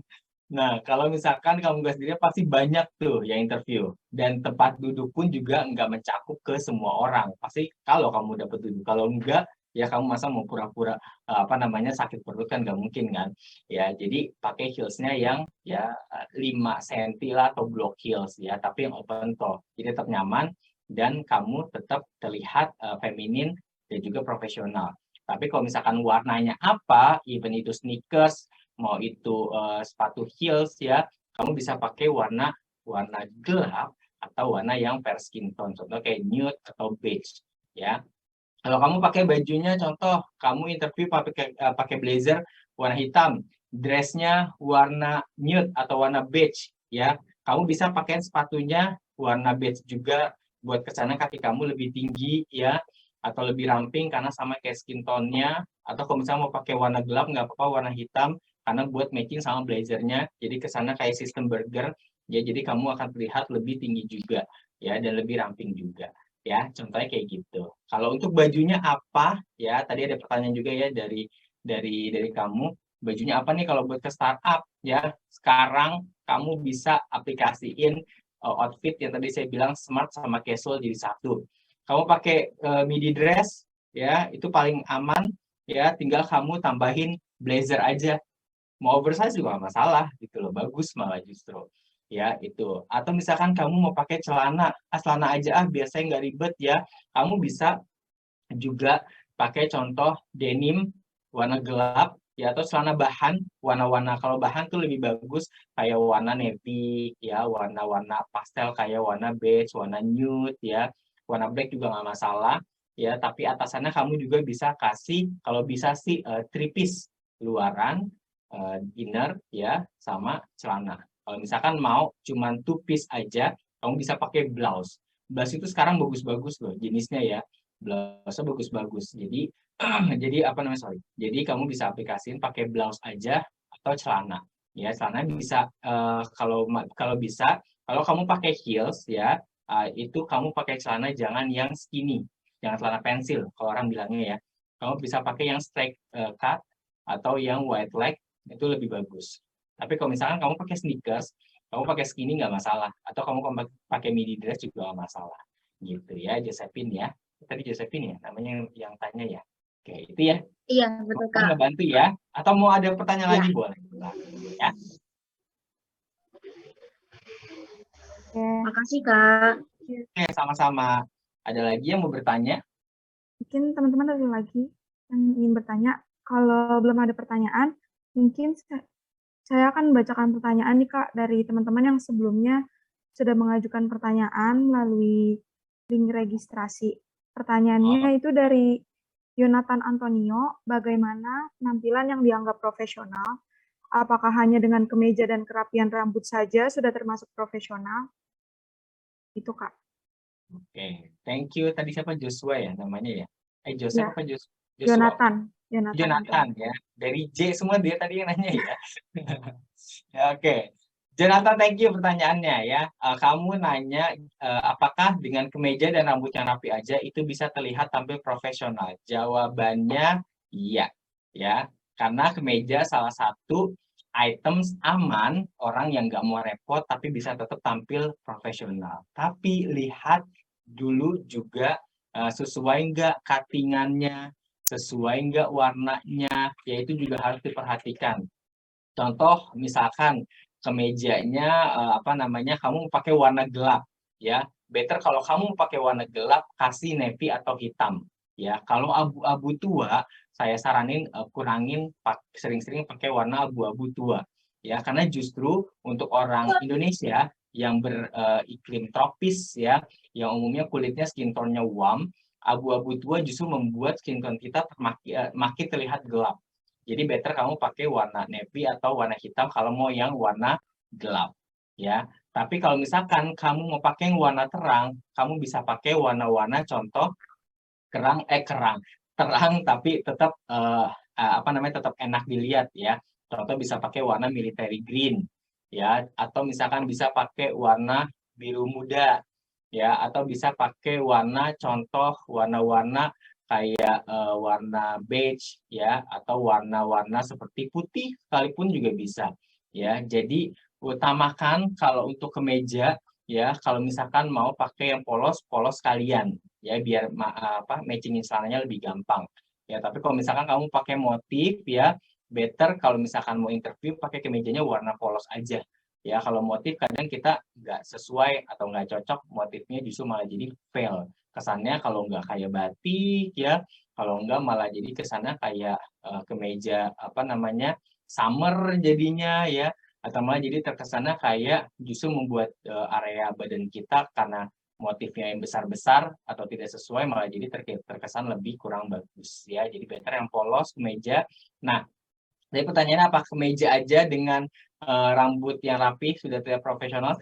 Nah, kalau misalkan kamu nggak sendirian pasti banyak tuh yang interview, dan tempat duduk pun juga nggak mencakup ke semua orang. Pasti kalau kamu dapat duduk, kalau enggak ya kamu masa mau pura-pura sakit perut kan nggak mungkin kan ya. Jadi pakai heelsnya yang ya 5 cm lah atau block heels ya, tapi yang open toe, jadi tetap nyaman dan kamu tetap terlihat feminin dan juga profesional. Tapi kalau misalkan warnanya apa, even itu sneakers, mau itu sepatu heels ya, kamu bisa pakai warna gelap atau warna yang fair skin tone, contoh kayak nude atau beige ya. Kalau kamu pakai bajunya, contoh kamu interview pakai blazer warna hitam, dressnya warna nude atau warna beige ya, kamu bisa pakai sepatunya warna beige juga buat kesana kaki kamu lebih tinggi ya, atau lebih ramping karena sama kayak skin tone-nya. Atau kalau misalnya mau pakai warna gelap nggak apa-apa warna hitam karena buat matching sama blazernya, jadi kesana kayak sistem burger ya, jadi kamu akan terlihat lebih tinggi juga ya dan lebih ramping juga ya, contohnya kayak gitu. Kalau untuk bajunya apa ya, tadi ada pertanyaan juga ya dari kamu, bajunya apa nih kalau buat ke startup ya. Sekarang kamu bisa aplikasiin outfit yang tadi saya bilang smart sama casual jadi satu. Kamu pakai midi dress ya, itu paling aman ya, tinggal kamu tambahin blazer aja, mau oversize juga nggak masalah gitu loh, bagus malah justru ya itu. Atau misalkan kamu mau pakai celana aja biar saya nggak ribet ya, kamu bisa juga pakai contoh denim warna gelap ya, atau celana bahan warna-warna. Kalau bahan tuh lebih bagus kayak warna navy, ya, warna-warna pastel kayak warna beige, warna nude, ya, warna black juga nggak masalah, ya. Tapi atasannya kamu juga bisa kasih, kalau bisa sih three piece luaran, inner, ya, sama celana. Kalau misalkan mau cuman two piece aja, kamu bisa pakai blouse. Blouse itu sekarang bagus-bagus loh jenisnya, ya. Blouse bagus-bagus. Jadi jadi apa namanya, sorry. Jadi kamu bisa aplikasiin pakai blouse aja atau celana. Ya, celana bisa kalau bisa, kalau kamu pakai heels, ya, itu kamu pakai celana jangan yang skinny, jangan celana pensil kalau orang bilangnya, ya. Kamu bisa pakai yang straight cut atau yang wide leg, itu lebih bagus. Tapi kalau misalkan kamu pakai sneakers, kamu pakai skinny nggak masalah, atau kamu pakai midi dress juga nggak masalah. Gitu ya, Josephine, ya. Tadi Josephine, ya, namanya yang tanya, ya. Oke, itu, ya. Iya, betul Semoga Kak. ngebantu, ya. Atau mau ada pertanyaan Iya. lagi, boleh. Ya. Oke, Makasih Kak. Oke, sama-sama. Ada lagi yang mau bertanya? mungkin teman-teman ada lagi yang ingin bertanya. Kalau belum ada pertanyaan, mungkin saya akan bacakan pertanyaan nih Kak dari teman-teman yang sebelumnya sudah mengajukan pertanyaan melalui link registrasi. Pertanyaannya itu dari Yonatan Antonio, bagaimana penampilan yang dianggap profesional? Apakah hanya dengan kemeja dan kerapian rambut saja sudah termasuk profesional? Itu Kak. Oke, thank you. Tadi siapa, Joshua ya namanya, ya? Joseph Ya, apa Joshua? Jonathan. Jonathan, ya. Dari J semua dia tadi yang nanya, ya. Ya, oke. Jonathan, thank you pertanyaannya, ya. Kamu nanya apakah dengan kemeja dan rambut yang rapi aja itu bisa terlihat tampil profesional? Jawabannya iya, ya. Karena kemeja salah satu items aman orang yang nggak mau repot tapi bisa tetap tampil profesional. Tapi lihat dulu juga sesuai nggak cuttingannya, sesuai nggak warnanya, ya itu juga harus diperhatikan. Contoh, misalkan kemejanya apa namanya, kamu pakai warna gelap, ya. Better kalau kamu pakai warna gelap, kasih navy atau hitam, ya. Kalau abu-abu tua, saya saranin kurangin sering-sering pakai warna abu-abu tua, ya. Karena justru untuk orang Indonesia yang beriklim tropis, ya, yang umumnya kulitnya skin tone-nya warm, abu-abu tua justru membuat skin tone kita makin terlihat gelap. Jadi better kamu pakai warna navy atau warna hitam kalau mau yang warna gelap, ya. Tapi kalau misalkan kamu mau pakai yang warna terang, kamu bisa pakai warna-warna contoh terang tapi tetap apa namanya, tetap enak dilihat, ya. Contoh bisa pakai warna military green, ya, atau misalkan bisa pakai warna biru muda, ya, atau bisa pakai warna contoh warna-warna kayak warna beige, ya, atau warna-warna seperti putih sekalipun juga bisa, ya. Jadi utamakan kalau untuk kemeja, ya, kalau misalkan mau pakai yang polos sekalian, ya, biar matchingin celananya lebih gampang, ya. Tapi kalau misalkan kamu pakai motif, ya, better kalau misalkan mau interview pakai kemejanya warna polos aja, ya. Kalau motif kadang kita nggak sesuai atau nggak cocok, motifnya justru malah jadi fail kesannya, kalau nggak kayak batik, ya, kalau nggak malah jadi kesannya kayak kemeja apa namanya, summer jadinya, ya, atau malah jadi terkesannya kayak justru membuat area badan kita karena motifnya yang besar-besar atau tidak sesuai malah jadi terkesan lebih kurang bagus, ya. Jadi better yang polos kemeja. Nah, jadi pertanyaannya apa kemeja aja dengan rambut yang rapi sudah tidak profesional?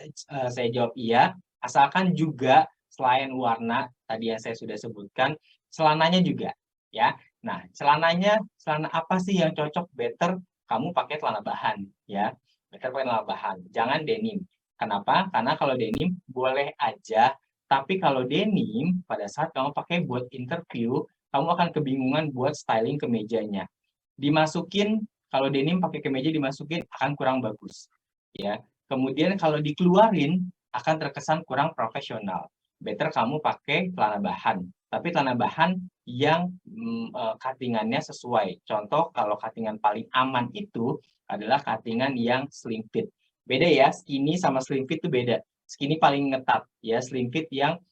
Saya jawab iya, asalkan juga selain warna tadi yang saya sudah sebutkan, celananya juga, ya. Nah, celana apa sih yang cocok? Better kamu pakai celana bahan, ya. Better pakai celana bahan, jangan denim. Kenapa? Karena kalau denim boleh aja, tapi kalau denim pada saat kamu pakai buat interview, kamu akan kebingungan buat styling kemejanya. Dimasukin, kalau denim pakai kemeja dimasukin akan kurang bagus, ya. Kemudian kalau dikeluarin akan terkesan kurang profesional. Better kamu pakai celana bahan, tapi celana bahan yang cuttingannya sesuai. Contoh, kalau cuttingan paling aman itu adalah cuttingan yang slim fit. Beda, ya, skinny sama slim fit itu beda. Skinny paling ngetat, ya, slim fit yang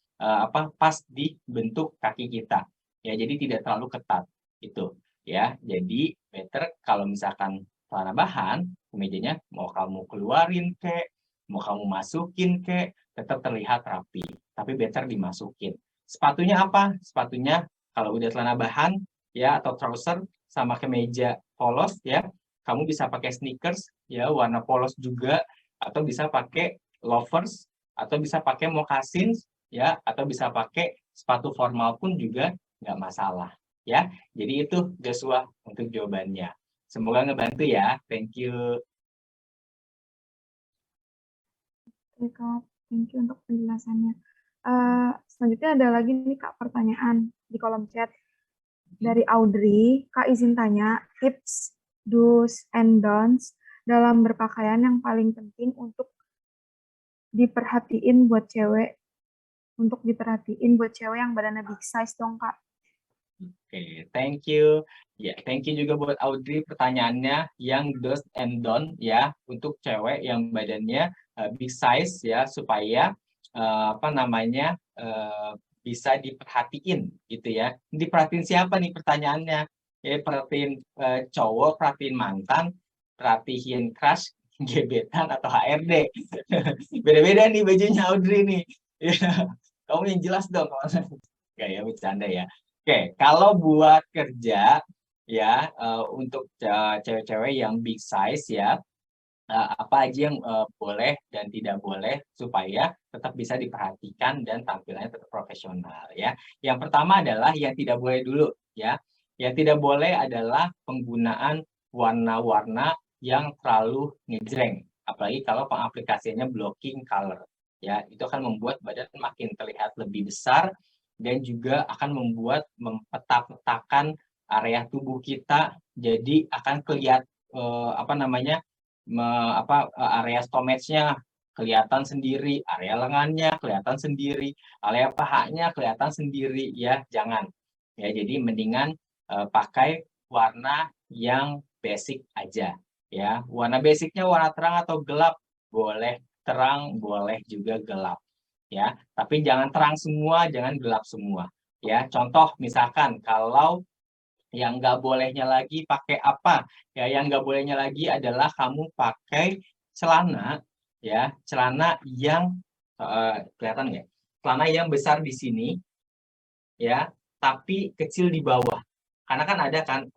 pas di bentuk kaki kita, ya, jadi tidak terlalu ketat itu. ya. Jadi better kalau misalkan celana bahan, kemejanya mau kamu keluarin kek, mau kamu masukin kek, tetap terlihat rapi. Tapi better dimasukin. Sepatunya apa? Sepatunya kalau udah celana bahan ya atau trouser sama kemeja polos ya, kamu bisa pakai sneakers ya warna polos juga, atau bisa pakai loafers, atau bisa pakai moccasins ya, atau bisa pakai sepatu formal pun juga nggak masalah ya. Jadi itu Joshua untuk jawabannya. Semoga ngebantu ya. Thank you. Oke, Kak. Thank you untuk penjelasannya. Selanjutnya ada lagi nih, Kak, pertanyaan di kolom chat. Dari Audrey, Kak izin tanya, tips, do's, and don'ts dalam berpakaian yang paling penting untuk diperhatiin buat cewek yang badannya big size dong, Kak. Oke, thank you. Ya, thank you juga buat Audrey pertanyaannya yang do's and don't ya untuk cewek yang badannya big size ya supaya bisa diperhatiin gitu ya. Diperhatiin siapa nih pertanyaannya? Ya, perhatiin cowok, perhatiin mantan, perhatiin crush, gebetan atau HRD. Beda-beda nih bajunya Audrey nih. Ya, kamu yang jelas dong. Gak ya, bercanda ya. Oke, kalau buat kerja ya untuk cewek-cewek yang big size ya, apa aja yang boleh dan tidak boleh supaya tetap bisa diperhatikan dan tampilannya tetap profesional ya. Yang pertama adalah yang tidak boleh dulu ya. Yang tidak boleh adalah penggunaan warna-warna yang terlalu ngejreng, apalagi kalau pengaplikasiannya blocking color ya. Itu akan membuat badan makin terlihat lebih besar dan juga akan membuat mempetak-petakan area tubuh kita, jadi akan kelihatan area stomach-nya kelihatan sendiri, area lengannya kelihatan sendiri, area pahanya kelihatan sendiri ya, jangan. Ya, jadi mendingan pakai warna yang basic aja ya. Warna basicnya warna terang atau gelap, boleh terang, boleh juga gelap. Ya, tapi jangan terang semua, jangan gelap semua. Ya, contoh misalkan kalau yang nggak bolehnya lagi pakai apa? Ya, yang nggak bolehnya lagi adalah kamu pakai celana, ya, celana yang kelihatan nggak? Celana yang besar di sini, ya, tapi kecil di bawah. Karena kan ada kan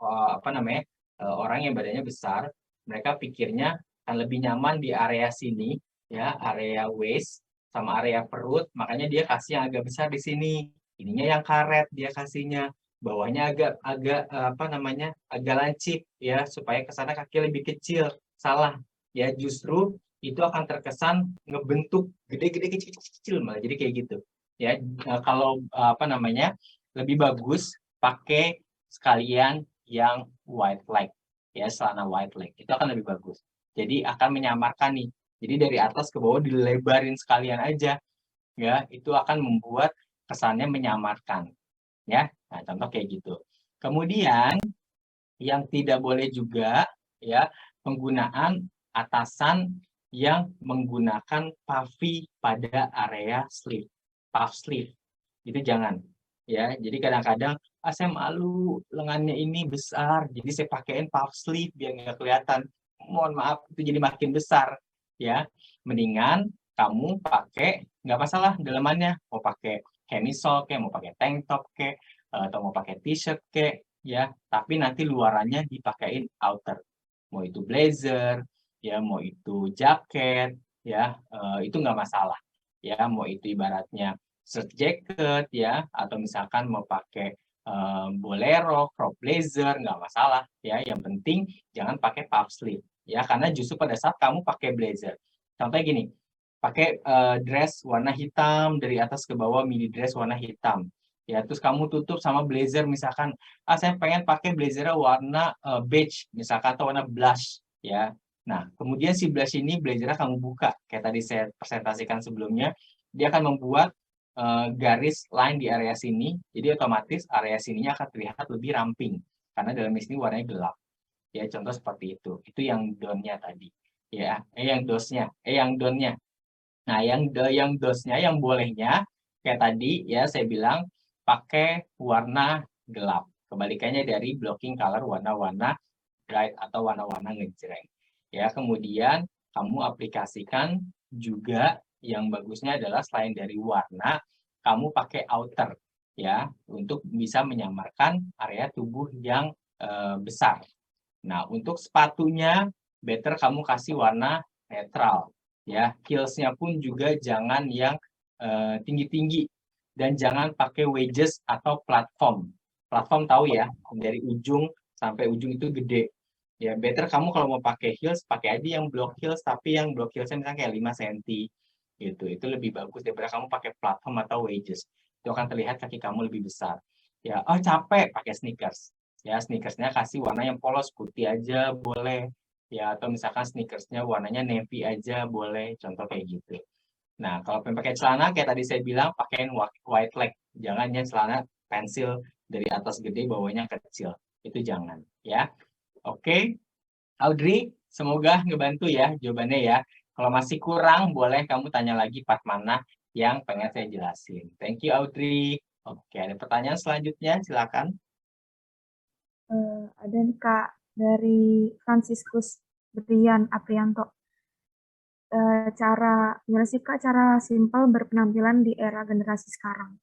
orang yang badannya besar, mereka pikirnya akan lebih nyaman di area sini, ya, area waist sama area perut, makanya dia kasih yang agak besar di sini. Ininya yang karet dia kasihnya, bawahnya agak lancip ya supaya kesana kaki lebih kecil. Salah ya, justru itu akan terkesan ngebentuk gede-gede kecil-kecil malah jadi kayak gitu ya. Kalau lebih bagus pakai sekalian yang wide leg ya, celana wide leg itu akan lebih bagus, jadi akan menyamarkan nih. Jadi dari atas ke bawah dilebarin sekalian aja ya, itu akan membuat kesannya menyamarkan ya. Nah, contoh kayak gitu. Kemudian yang tidak boleh juga ya, penggunaan atasan yang menggunakan puffy pada area sleeve, puff sleeve. Itu jangan ya. Jadi kadang-kadang saya malu lengannya ini besar, jadi saya pakaiin puff sleeve biar nggak kelihatan. Mohon maaf, itu jadi makin besar ya. Mendingan kamu pakai, nggak masalah dalamannya, mau pakai camisole kayak, mau pakai tank top kayak, atau mau pakai t-shirt kayak ya, tapi nanti luarannya dipakein outer, mau itu blazer ya, mau itu jaket ya, itu nggak masalah ya. Mau itu ibaratnya shirt jacket ya, atau misalkan mau pakai bolero, crop blazer, nggak masalah ya. Yang penting jangan pakai puff sleeve ya, karena justru pada saat kamu pakai blazer, contohnya gini, pakai dress warna hitam dari atas ke bawah, mini dress warna hitam ya, terus kamu tutup sama blazer misalkan, saya pengen pakai blazernya warna beige misalkan, atau warna blush ya. Nah, kemudian si blush ini blazernya kamu buka kayak tadi saya presentasikan sebelumnya, dia akan membuat garis line di area sini, jadi otomatis area sininya akan terlihat lebih ramping karena dalam sini warnanya gelap ya. Contoh seperti itu yang don't-nya tadi ya, yang don't-nya. Nah, yang dosnya, yang bolehnya kayak tadi ya saya bilang pakai warna gelap Kebalikannya dari blocking color warna-warna bright atau warna-warna ngejreng. Ya, kemudian kamu aplikasikan juga yang bagusnya adalah selain dari warna, kamu pakai outer ya untuk bisa menyamarkan area tubuh yang besar. Nah, untuk sepatunya better kamu kasih warna netral ya. Heelsnya pun juga jangan yang tinggi-tinggi dan jangan pakai wedges atau platform. Platform tahu ya, dari ujung sampai ujung itu gede. Ya, better kamu kalau mau pakai heels, pakai aja yang block heels, tapi yang block heelsnya misalnya kayak 5 cm. Gitu. Itu lebih bagus daripada kamu pakai platform atau wedges. Itu akan terlihat kaki kamu lebih besar. Ya, oh capek, pakai sneakers. Ya, sneakersnya kasih warna yang polos, putih aja boleh. Ya, atau misalkan sneakersnya warnanya navy aja boleh. Contoh kayak gitu. Nah, kalau pengen pakai celana, kayak tadi saya bilang, pakaiin white leg. Jangan yang celana pensil dari atas gede, bawahnya kecil. Itu jangan. Ya. Oke, Audrey, semoga ngebantu ya jawabannya ya. Kalau masih kurang, boleh kamu tanya lagi part mana yang pengen saya jelasin. Thank you, Audrey. Oke, ada pertanyaan selanjutnya, silakan. Ada nih Kak, dari Franciscus Brian Aprianto. Gimana sih Kak cara simpel berpenampilan di era generasi sekarang?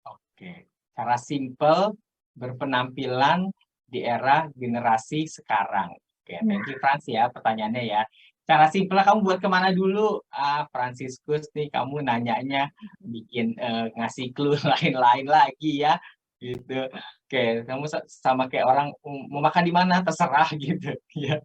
Oke, cara simpel berpenampilan di era generasi sekarang. Oke, thank you Frans ya pertanyaannya ya. Cara simpel kamu buat kemana dulu? Franciscus nih kamu nanyanya bikin ngasih clue lain-lain lagi ya. Gitu. Oke, kamu sama kayak orang mau makan di mana terserah gitu ya.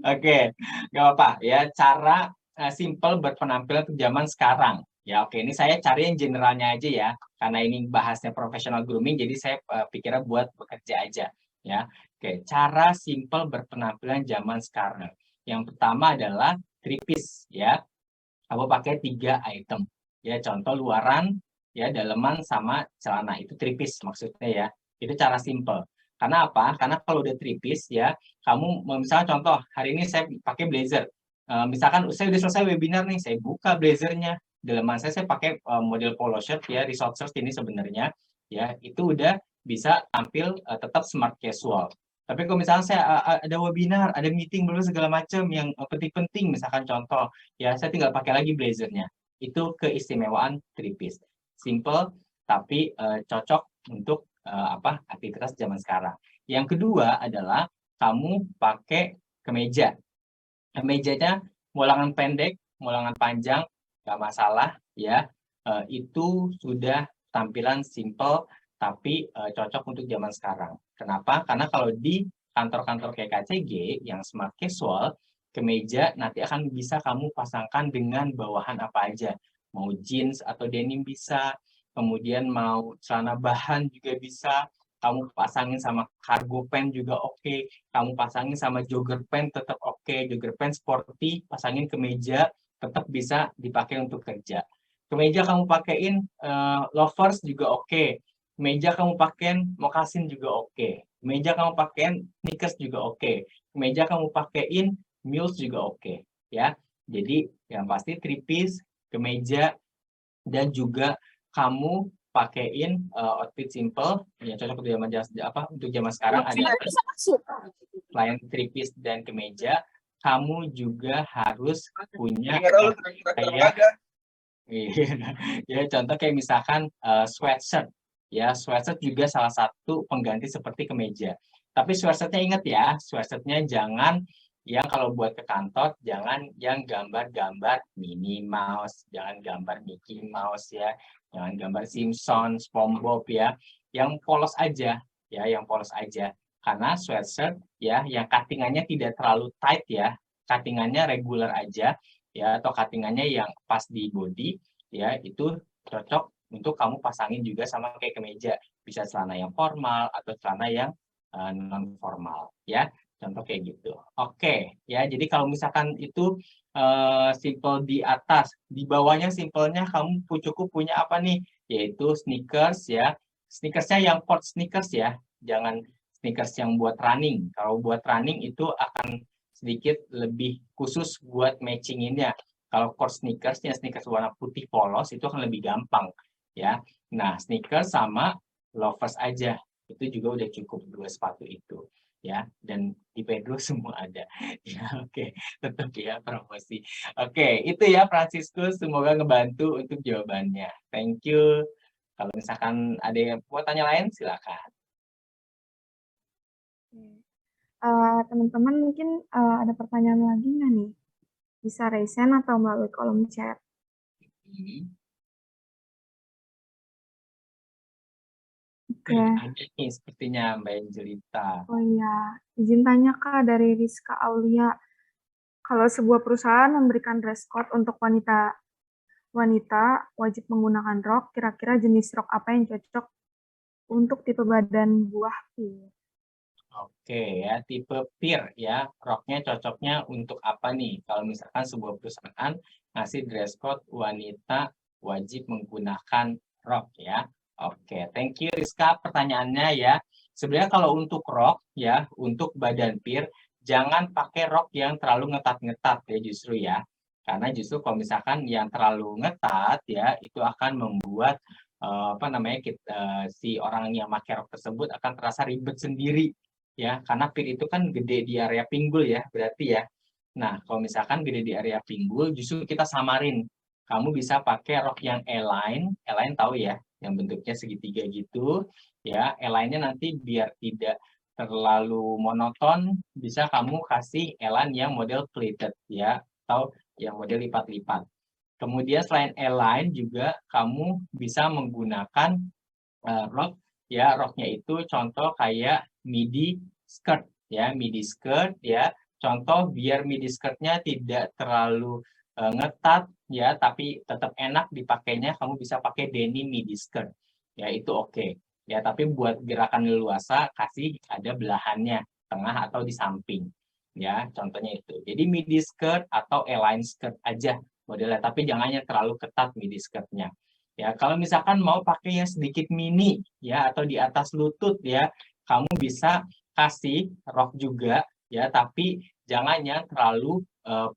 Oke, nggak apa-apa ya. Cara simple berpenampilan untuk zaman sekarang. Ya, oke. Ini saya cari yang generalnya aja ya. Karena ini bahasnya professional grooming, jadi saya pikirnya buat bekerja aja. Ya, oke. Cara simple berpenampilan zaman sekarang. Yang pertama adalah three-piece ya. Kamu pakai 3 item. Ya, contoh luaran, ya, daleman sama celana itu three-piece maksudnya ya. Itu cara simple. Karena apa? Karena kalau udah three-piece ya, kamu misalnya contoh hari ini saya pakai blazer. Misalkan saya udah selesai webinar nih, saya buka blazernya. Daleman saya pakai model polo shirt ya, resort shirt ini sebenarnya ya, itu udah bisa tampil tetap smart casual. Tapi kalau misalnya saya ada webinar, ada meeting dulu segala macam yang penting-penting, misalkan contoh, ya saya tinggal pakai lagi blazernya. Itu keistimewaan three-piece. Simple tapi cocok untuk aktivitas zaman sekarang. Yang kedua adalah kamu pakai kemeja. Kemejanya mau lengan pendek, mau lengan panjang, nggak masalah ya. Itu sudah tampilan simple tapi cocok untuk zaman sekarang. Kenapa? Karena kalau di kantor-kantor kayak KCG yang smart casual, kemeja nanti akan bisa kamu pasangkan dengan bawahan apa aja. Mau jeans atau denim bisa, kemudian mau celana bahan juga bisa, kamu pasangin sama cargo pant juga oke, kamu pasangin sama jogger pant tetap oke, jogger pant sporty, pasangin kemeja, tetap bisa dipakai untuk kerja. Kemeja kamu pakein loafers juga oke. Kemeja kamu pakein moccasin juga oke. Kemeja kamu pakein sneakers juga oke. Kemeja kamu pakein mules juga oke. Ya, jadi yang pasti three-piece, kemeja, dan juga kamu pakein outfit simple yang cocok untuk zaman sekarang ada selain three-piece dan kemeja, kamu juga harus punya kayak ya contoh kayak misalkan sweatshirt ya, sweatshirt juga salah satu pengganti seperti kemeja. Tapi sweatshirtnya ingat ya, sweatshirtnya jangan yang kalau buat ke kantor jangan yang gambar-gambar Minnie Mouse, jangan gambar Mickey Mouse ya, jangan gambar Simpsons, SpongeBob ya, yang polos aja ya, yang polos aja. Karena sweatshirt ya yang cuttingannya tidak terlalu tight ya, cuttingannya regular aja ya, atau cuttingannya yang pas di body ya, itu cocok untuk kamu pasangin juga sama kayak kemeja, bisa celana yang formal atau celana yang non formal ya, contoh kayak gitu. Oke ya, jadi kalau misalkan itu simple di atas, di bawahnya simpelnya kamu cukup punya apa nih, yaitu sneakers ya, sneakersnya yang court sneakers ya, jangan sneakers yang buat running. Kalau buat running itu akan sedikit lebih khusus buat matchinginnya. Kalau core sneakers warna putih polos itu akan lebih gampang ya. Nah, sneakers sama loafers aja Itu juga udah cukup 2 sepatu itu ya, dan di Pedro semua ada. Ya, oke, tetap ya promosi. Oke, itu ya Franciscus, semoga ngebantu untuk jawabannya. Thank you. Kalau misalkan ada yang mau tanya lain, silakan. Teman-teman mungkin ada pertanyaan lagi nggak nih? Bisa raise hand atau melalui kolom chat. Oke. Ada nih sepertinya Mbak Angelita. Oh iya, izin tanya Kak dari Rizka Aulia. Kalau sebuah perusahaan memberikan dress code untuk wanita wajib menggunakan rok, kira-kira jenis rok apa yang cocok untuk tipe badan buah pir? Oke ya, tipe peer ya, roknya cocoknya untuk apa nih? Kalau misalkan sebuah perusahaan ngasih dress code wanita wajib menggunakan rok ya. Oke, thank you Rizka pertanyaannya ya. Sebenarnya kalau untuk rok ya, untuk badan peer, jangan pakai rok yang terlalu ngetat-ngetat ya justru ya. Karena justru kalau misalkan yang terlalu ngetat ya, itu akan membuat apa namanya si orang yang pakai rok tersebut akan terasa ribet sendiri ya, karena pir itu kan gede di area pinggul ya berarti ya. Nah kalau misalkan gede di area pinggul justru kita samarin, kamu bisa pakai rok yang A-line tahu ya, yang bentuknya segitiga gitu ya. A-line-nya nanti biar tidak terlalu monoton, bisa kamu kasih A-line yang model pleated ya, atau yang model lipat-lipat. Kemudian selain A-line juga kamu bisa menggunakan rok ya, roknya itu contoh kayak midi skirt ya, midi skirt ya. Contoh biar midi skirtnya tidak terlalu ngetat ya, tapi tetap enak dipakainya, kamu bisa pakai denim midi skirt ya, itu oke ya. Tapi buat gerakan leluasa kasih ada belahannya tengah atau di samping ya, contohnya itu. Jadi midi skirt atau A-line skirt aja modelnya, tapi jangan yang terlalu ketat midi skirtnya. Ya, kalau misalkan mau pakai yang sedikit mini ya atau di atas lutut ya, kamu bisa kasih rok juga ya, tapi jangan yang terlalu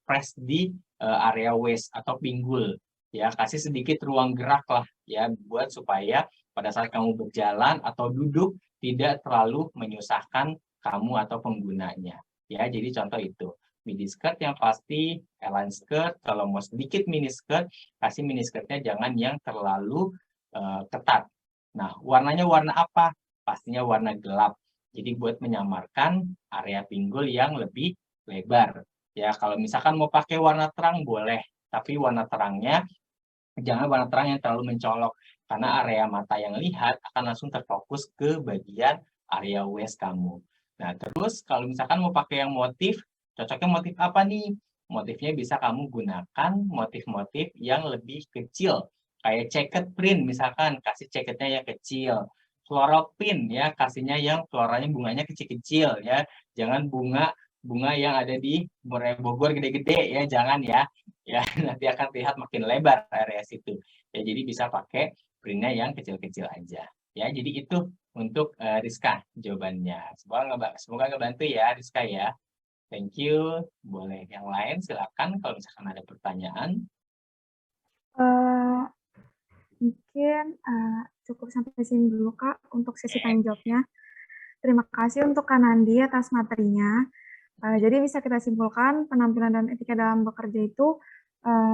press di area waist atau pinggul. Ya, kasih sedikit ruang gerak lah ya, buat supaya pada saat kamu berjalan atau duduk tidak terlalu menyusahkan kamu atau penggunanya. Ya, jadi contoh itu. Midi skirt yang pasti, A-line skirt, kalau mau sedikit mini skirt, kasih mini skirtnya jangan yang terlalu ketat. Nah, warnanya warna apa? Pastinya warna gelap. Jadi buat menyamarkan area pinggul yang lebih lebar. Ya, kalau misalkan mau pakai warna terang boleh, tapi warna terangnya jangan warna terang yang terlalu mencolok, karena area mata yang lihat akan langsung terfokus ke bagian area waist kamu. Nah, terus kalau misalkan mau pakai yang motif, cocoknya motif apa nih? Motifnya bisa kamu gunakan motif-motif yang lebih kecil. Kayak checkered print misalkan, kasih checketnya yang kecil. Floral print ya, kasihnya yang floralnya bunganya kecil-kecil ya. Jangan bunga yang ada di Bogor gede-gede ya, jangan ya. Ya, nanti akan terlihat makin lebar area situ. Ya, jadi bisa pakai printnya yang kecil-kecil aja. Ya, jadi itu untuk Rizka jawabannya. Semoga ngebantu ya Rizka ya. Thank you. Boleh yang lain silakan kalau misalkan ada pertanyaan. Mungkin cukup sampai sini dulu Kak untuk sesi tanya jawabnya. Terima kasih untuk Kak Nandi atas materinya. Jadi bisa kita simpulkan penampilan dan etika dalam bekerja itu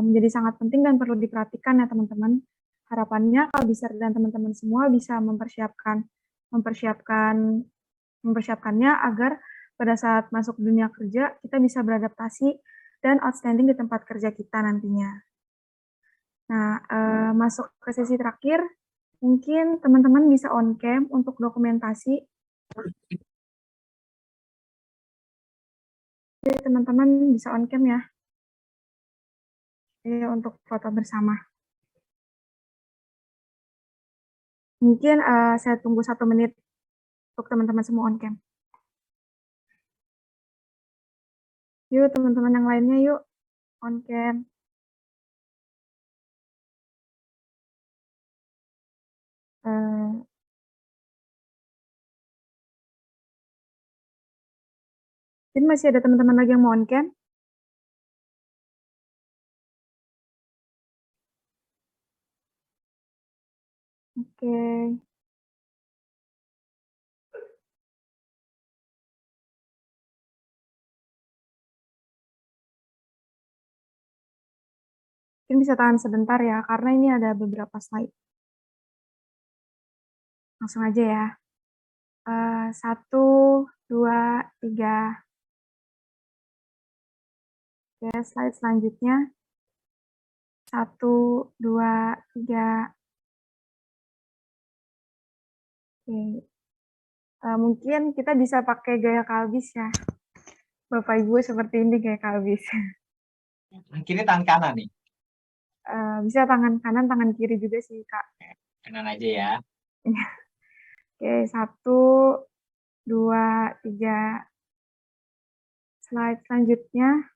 menjadi sangat penting dan perlu diperhatikan ya teman-teman. Harapannya Kak Bisar dan teman-teman semua bisa mempersiapkannya agar pada saat masuk dunia kerja kita bisa beradaptasi dan outstanding di tempat kerja kita nantinya. Nah, masuk ke sesi terakhir, mungkin teman-teman bisa on cam untuk dokumentasi. Jadi teman-teman bisa on cam ya. Untuk foto bersama. Mungkin saya tunggu 1 menit untuk teman-teman semua on cam. Yuk teman-teman yang lainnya yuk on cam. Jadi masih ada teman-teman lagi yang mau on cam? Oke. Mungkin bisa tahan sebentar ya, karena ini ada beberapa slide. Langsung aja ya. 1, 2, 3. Oke, slide selanjutnya. 1, 2, 3. Oke. Mungkin kita bisa pakai gaya kalbis ya. Bapak Ibu seperti ini gaya kalbis. Kiri tangan kanan nih. Bisa tangan kanan, tangan kiri juga sih, Kak. Kanan aja ya. Oke, 1, 2, 3. Slide selanjutnya.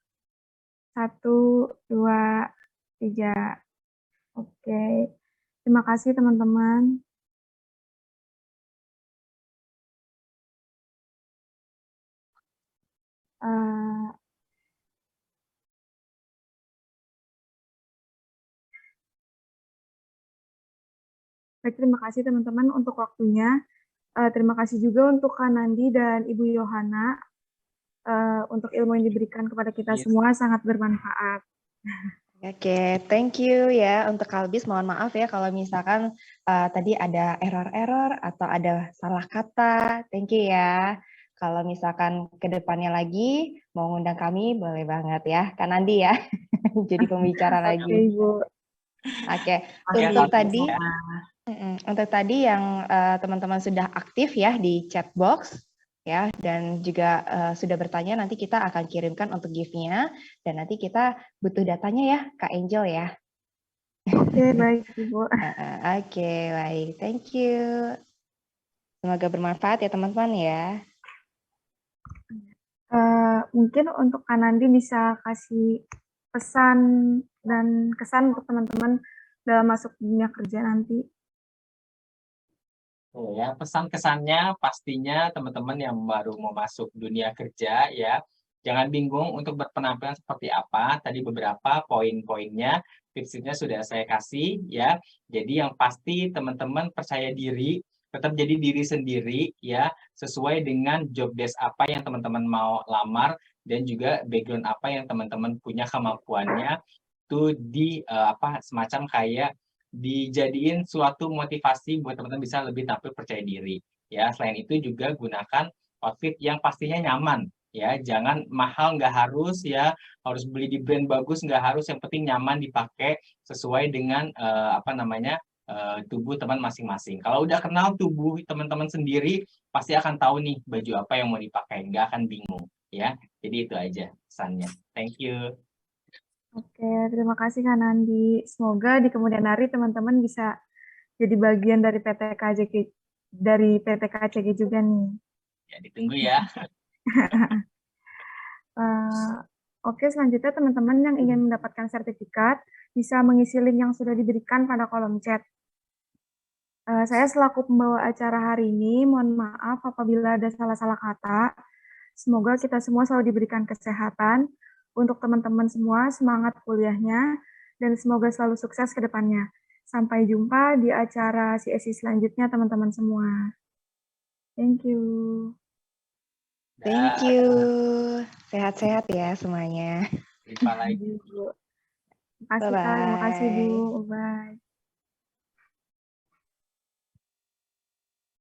1, 2, 3. Oke. Terima kasih teman-teman. Baik, terima kasih teman-teman untuk waktunya. Terima kasih juga untuk Kak Nandi dan Ibu Yohana untuk ilmu yang diberikan kepada kita semua sangat bermanfaat. Oke, thank you ya untuk Kalbis. Mohon maaf ya kalau misalkan tadi ada error-error atau ada salah kata. Thank you ya. Kalau misalkan ke depannya lagi mau ngundang kami, boleh banget ya. Kak Nandi ya, jadi pembicara Oke, lagi. Ibu. Oke, Oke, untuk tadi yang teman-teman sudah aktif ya di chat box ya, dan juga sudah bertanya, nanti kita akan kirimkan untuk gift-nya, dan nanti kita butuh datanya ya, Kak Angel ya. Oke, baik Ibu. Oke, baik, thank you. Semoga bermanfaat ya teman-teman ya. Mungkin untuk Kak Nandi bisa kasih pesan dan kesan untuk teman-teman dalam masuk dunia kerja nanti. Ya, pesan-kesannya pastinya teman-teman yang baru mau masuk dunia kerja ya, jangan bingung untuk berpenampilan seperti apa. Tadi beberapa poin-poinnya, tips-tipsnya sudah saya kasih ya. Jadi yang pasti teman-teman percaya diri, tetap jadi diri sendiri ya, sesuai dengan job desk apa yang teman-teman mau lamar dan juga background apa yang teman-teman punya kemampuannya itu semacam kayak dijadiin suatu motivasi buat teman-teman bisa lebih tampil percaya diri ya. Selain itu juga gunakan outfit yang pastinya nyaman ya, jangan mahal, nggak harus ya harus beli di brand bagus, nggak harus, yang penting nyaman dipakai sesuai dengan tubuh teman masing-masing. Kalau udah kenal tubuh teman-teman sendiri pasti akan tahu nih baju apa yang mau dipakai, nggak akan bingung ya. Jadi itu aja pesannya. Thank you. Oke, terima kasih Kak Nandi. Semoga di kemudian hari teman-teman bisa jadi bagian dari PTKCG juga nih. Ya, ditunggu ya. Oke, selanjutnya teman-teman yang ingin mendapatkan sertifikat bisa mengisi link yang sudah diberikan pada kolom chat. Saya selaku pembawa acara hari ini, mohon maaf apabila ada salah-salah kata. Semoga kita semua selalu diberikan kesehatan. Untuk teman-teman semua, semangat kuliahnya, dan semoga selalu sukses ke depannya. Sampai jumpa di acara CSI selanjutnya, teman-teman semua. Thank you. Thank you. Sehat-sehat ya semuanya. Jumpa lagi. Terima kasih Kak, terima kasih Bu. Bye.